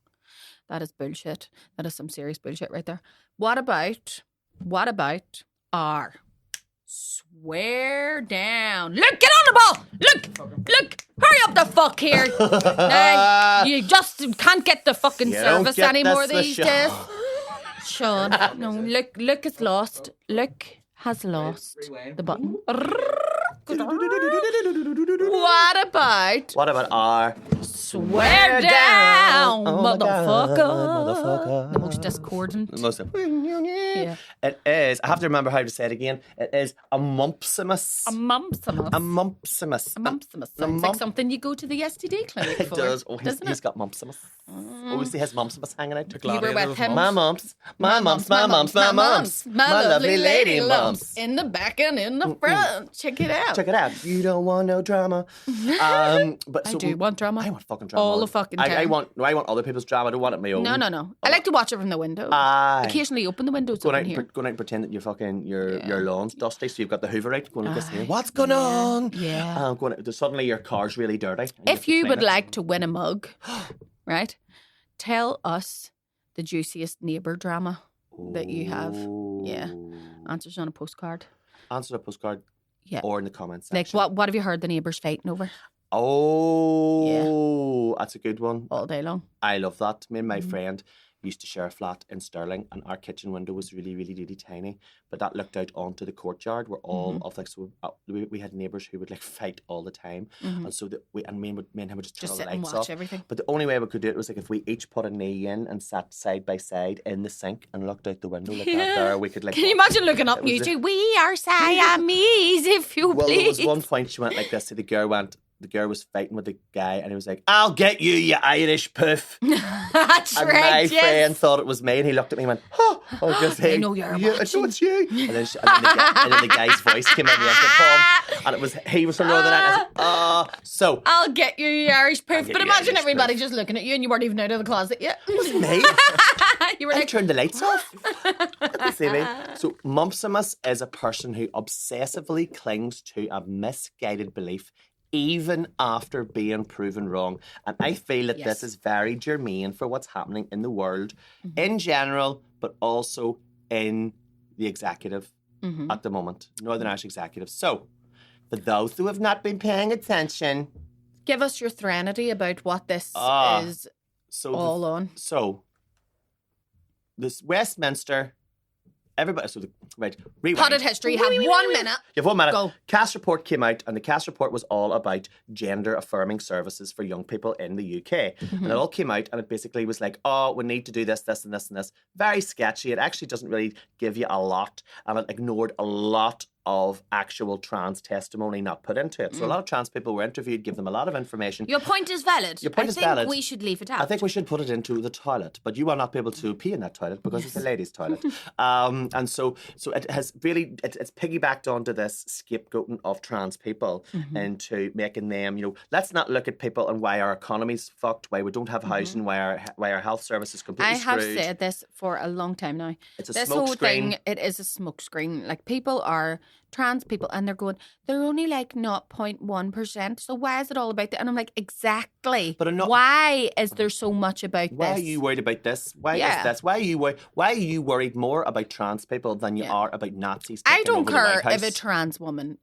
That is bullshit. That is some serious bullshit right there. What about our swear down? Look, get on the ball. Look. Hurry up the fuck here. Now, you just can't get the fucking service anymore these days. Sean, no, look has lost. Look has lost the button. What about our swear down, motherfucker? The most discordant. Yeah. It is. I have to remember how to say it again. It is a mumpsimus. Sounds like something you go to the STD clinic it for. Does. Oh, he's got mumpsimus. Always see his mumpsimus hanging out. You were with him. My mumps. My lovely lady mumps. In the back and in the front. Check it out. You don't want no drama. But I do want drama. I want fucking drama. All the fucking time. I want other people's drama. I don't want it my own. No. I like to watch it from the window. Occasionally open the windows. Go out and pretend that your lawn's dusty, so you've got the Hoover out. Going like this here. What's going on? Yeah. Suddenly your car's really dirty. If you would like to win a mug, right? Tell us the juiciest neighbour drama that you have. Yeah. Answers on a postcard. Yeah. Or in the comments section. Like what have you heard the neighbours fighting over? That's a good one. All day long. I love that. Me and my friend used to share a flat in Stirling, and our kitchen window was really, really, really tiny, but that looked out onto the courtyard where all of we had neighbours who would like fight all the time, and so me and him would just turn all the lights off. Everything. But the only way we could do it was like if we each put a knee in and sat side by side in the sink and looked out the window like that. There, we could like. Can you imagine looking up YouTube? We are Siamese, if you please. There was one point she went like this. So the girl was fighting with the guy, and he was like, "I'll get you, you Irish poof." That's and right. My friend thought it was me, and he looked at me and went, "Oh, I know you're watching. It's you." And then the guy's voice came in the intercom, and he was from Northern Ireland. So I'll get you, you Irish poof. But imagine everybody just looking at you, and you weren't even out of the closet yet. It wasn't me. You were like, turned the lights off. See me? So Mumpsimus is a person who obsessively clings to a misguided belief even after being proven wrong. And I feel that this is very germane for what's happening in the world in general, but also in the executive at the moment, Northern Irish executive. So, for those who have not been paying attention, give us your Threnody about what this is on. So, this Westminster... Everybody, rewind. Potted history. You have 1 minute. You have 1 minute. Go. Cass report came out, and the Cass report was all about gender affirming services for young people in the UK. And it all came out, and it basically was like, we need to do this, this, and this, and this. Very sketchy. It actually doesn't really give you a lot, and it ignored a lot of actual trans testimony not put into it. So a lot of trans people were interviewed, give them a lot of information. Your point is valid. I think we should leave it out. I think we should put it into the toilet, but you will not be able to pee in that toilet because it's a ladies' toilet. And so it has really, it's piggybacked onto this scapegoating of trans people into making them, let's not look at people and why our economy's fucked, why we don't have housing, why our health service is completely screwed. I have said this for a long time now. It's this whole thing, it is a smokescreen. Like people are trans people and they're only like 0.1%. So why is it all about that? And I'm like, exactly. But why is there so much about this? Why are you worried about this? Why is this? Why are you worried more about trans people than you are about Nazis? I don't care if a trans woman,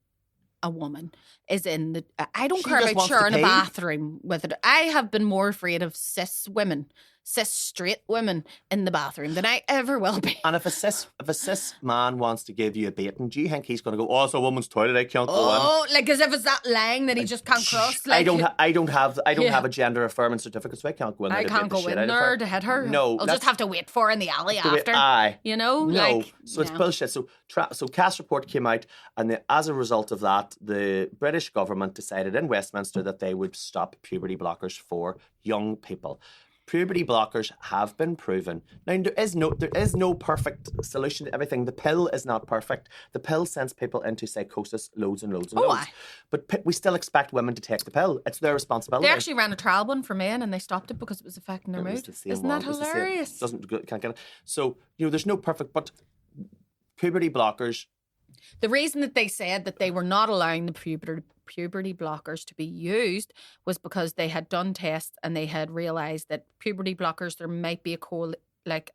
a woman, is in the... I don't care about sharing a bathroom with it. I have been more afraid of cis women cis straight women in the bathroom than I ever will be. And if a cis man wants to give you a baiting, do you think he's going to go, oh, it's a woman's toilet, I can't go in? Oh, like as if it's that line that he just can't cross. Like, I don't have a gender affirming certificate, so I can't go in there. I can't go in there to hit her. No, I'll just have to wait for her in the alley after. You know, no. like, So it's bullshit. So Cass report came out, and as a result of that, the British government decided in Westminster that they would stop puberty blockers for young people. Puberty blockers have been proven. Now, there is no perfect solution to everything. The pill is not perfect. The pill sends people into psychosis loads and loads and loads. But we still expect women to take the pill. It's their responsibility. They actually ran a trial one for men and they stopped it because it was affecting their mood. Isn't that hilarious? Can't get it. So, there's no perfect, but puberty blockers. The reason that they said that they were not allowing the puberty blockers to be used was because they had done tests and they had realised that puberty blockers, there might be a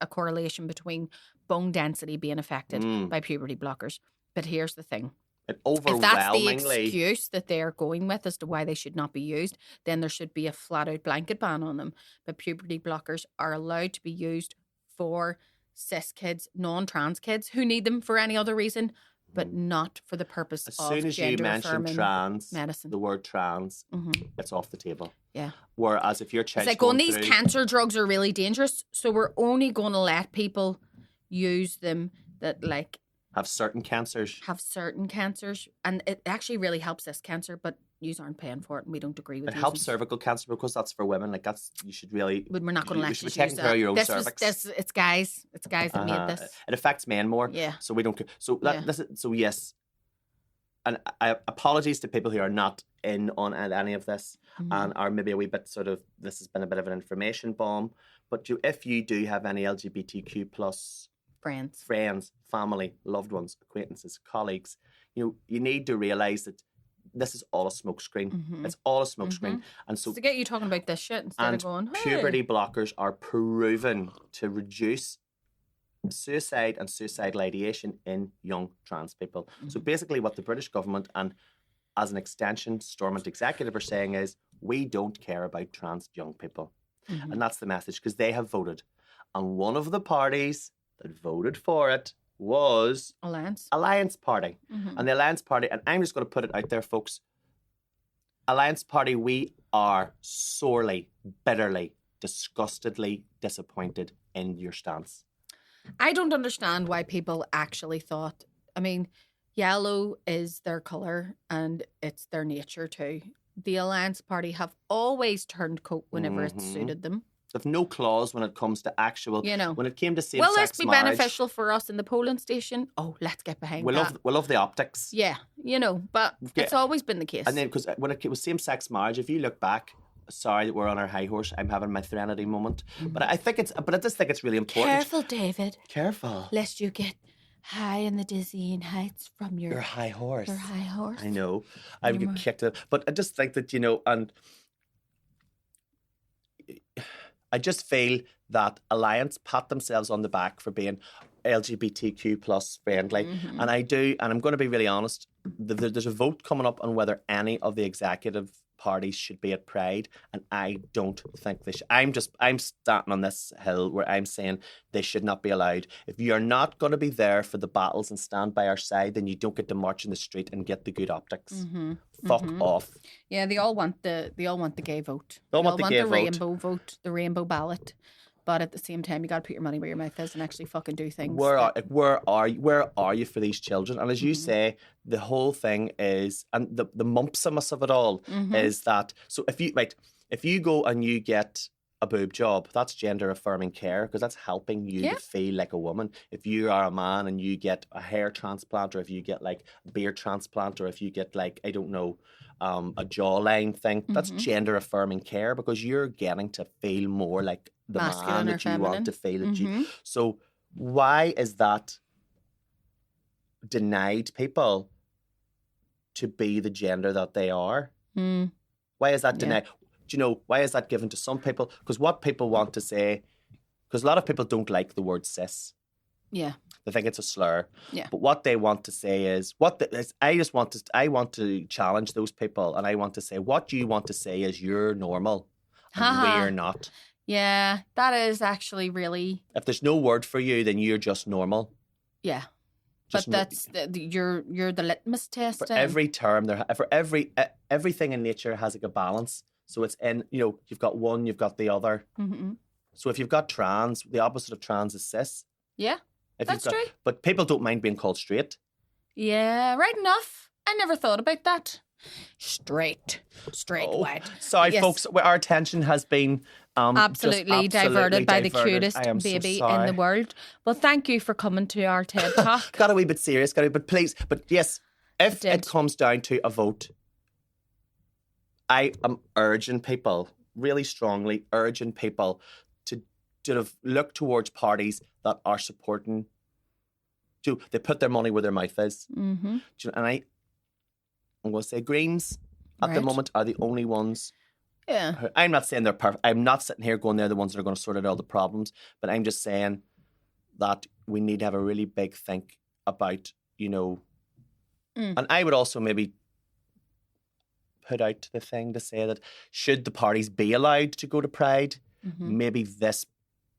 correlation between bone density being affected by puberty blockers. But here's the thing. If that's the excuse that they're going with as to why they should not be used, then there should be a flat-out blanket ban on them. But puberty blockers are allowed to be used for cis kids, non-trans kids who need them for any other reason, but not for the purpose of gender affirming medicine. As soon as you mention trans, medicine. The word trans, it's off the table. Yeah. Whereas if your child, it's like, these cancer drugs are really dangerous, so we're only going to let people use them that have certain cancers. And it actually really helps this cancer, but you aren't paying for it, and we don't agree with it. It helps cervical cancer because that's for women. You should really. But we're not going to let you use taking care of your own cervix. It's guys that made this. It affects men more. Yeah. So we don't care. So yes. And apologies to people who are not in on any of this and are maybe a wee bit this has been a bit of an information bomb. But if you do have any LGBTQ plus friends, family, loved ones, acquaintances, colleagues, you need to realise that this is all a smokescreen. It's all a smokescreen. And so to get you talking about this shit instead of going, hey. Puberty blockers are proven to reduce suicide and suicidal ideation in young trans people. So basically what the British government and as an extension Stormont Executive are saying is we don't care about trans young people. And that's the message because they have voted. And one of the parties that voted for it was Alliance Party. And the Alliance Party, and I'm just going to put it out there, folks. Alliance Party, we are sorely, bitterly, disgustedly disappointed in your stance. I don't understand why people actually thought, yellow is their colour and it's their nature too. The Alliance Party have always turned coat whenever it suited them. They've no clause when it comes to actual, when it came to same-sex marriage. Will this be beneficial for us in the polling station? Oh, let's get behind that. We love the optics. Yeah, but it's always been the case. And then, because when it was same-sex marriage, if you look back, sorry that we're on our high horse, I'm having my Threnody moment. But I just think it's really important. Careful, David. Careful. Lest you get high in the dizzying heights from your high horse. Your high horse. I know. I would get kicked out. But I just think that, and I just feel that Alliance pat themselves on the back for being LGBTQ plus friendly. And I do, and I'm going to be really honest, there's a vote coming up on whether any of the executive parties should be at Pride, and I don't think they should. I'm standing on this hill where I'm saying they should not be allowed. If you're not going to be there for the battles and stand by our side, then you don't get to march in the street and get the good optics. Fuck off. Yeah, they all want the gay vote. They all want the rainbow vote, the rainbow ballot. But at the same time, you got to put your money where your mouth is and actually fucking do things. Where are you for these children? And as you say, the whole thing is, and the mumpsimus of it all is that. So if you go and you get a boob job, that's gender affirming care because that's helping you to feel like a woman. If you are a man and you get a hair transplant, or if you get a beard transplant, or if you get a jawline thing, that's gender affirming care because you're getting to feel more like the masculine man that you feminine. want to feel that you. So why is that denied people to be the gender that they are? Why is that denied? Do you know why is that given to some people? Because what people want to say, because a lot of people don't like the word cis. Yeah, they think it's a slur. Yeah, but what they want to say is I want to challenge those people, and I want to say what you want to say is you're normal, and we're not. Yeah, that is actually really... If there's no word for you, then you're just normal. Yeah. Just But you're the litmus test. for every term, everything in nature has like a balance. So it's in, you've got one, you've got the other. Mm-hmm. So if you've got trans, the opposite of trans is cis. Yeah, that's true. But people don't mind being called straight. Yeah, right enough. I never thought about that. Straight white. Sorry, folks, our attention has been absolutely diverted by the cutest baby so in the world. Well, thank you for coming to our TED Talk. Got a wee bit serious, but please, but yes, if it comes down to a vote, I am urging people, really strongly urging people to sort of look towards parties that are supporting. They put their money where their mouth is. Mm-hmm. And I'm going to say Greens at the moment are the only ones. Yeah. I'm not saying they're perfect. I'm not sitting here going they're the ones that are going to sort out all the problems. But I'm just saying that we need to have a really big think about, and I would also maybe put out the thing to say that should the parties be allowed to go to Pride, maybe this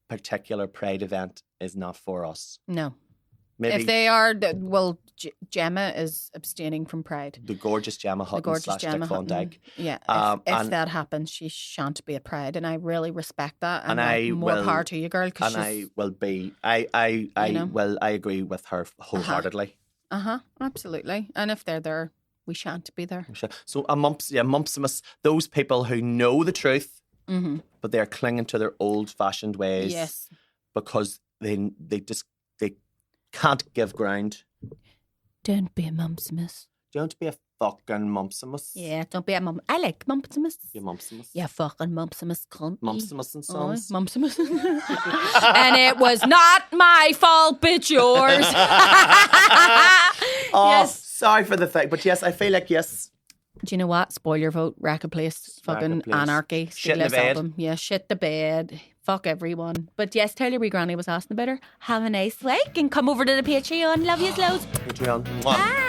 particular Pride event is not for us. No. Maybe if they are, Gemma is abstaining from Pride. The gorgeous Gemma Hutton / Dick Van Dyke. Yeah, if that happens, she shan't be at Pride, and I really respect that. And more power to you, girl. And I will be. I agree with her wholeheartedly. Absolutely. And if they're there, we shan't be there. So Mumpsimus, those people who know the truth, but they're clinging to their old-fashioned ways. Yes, because they can't give ground. Don't be a Mumpsimus. Don't be a fucking Mumpsimus. Yeah, don't be a mum. I like Mumpsimus. You Mumpsimus. Yeah, fucking Mumpsimus cunt. Mumpsimus and Sons. Mumpsimus. And it was not my fault, but yours. Yes. Sorry for the thing, but yes, I feel like yes. Do you know what? Spoil your vote. Rack a place. Fucking anarchy. Shit in the bed. Album. Yeah, shit the bed. Fuck everyone. But yes, tell your wee granny was asking about her. Have a nice week and come over to the Patreon. Love you loads. Patreon. Bye.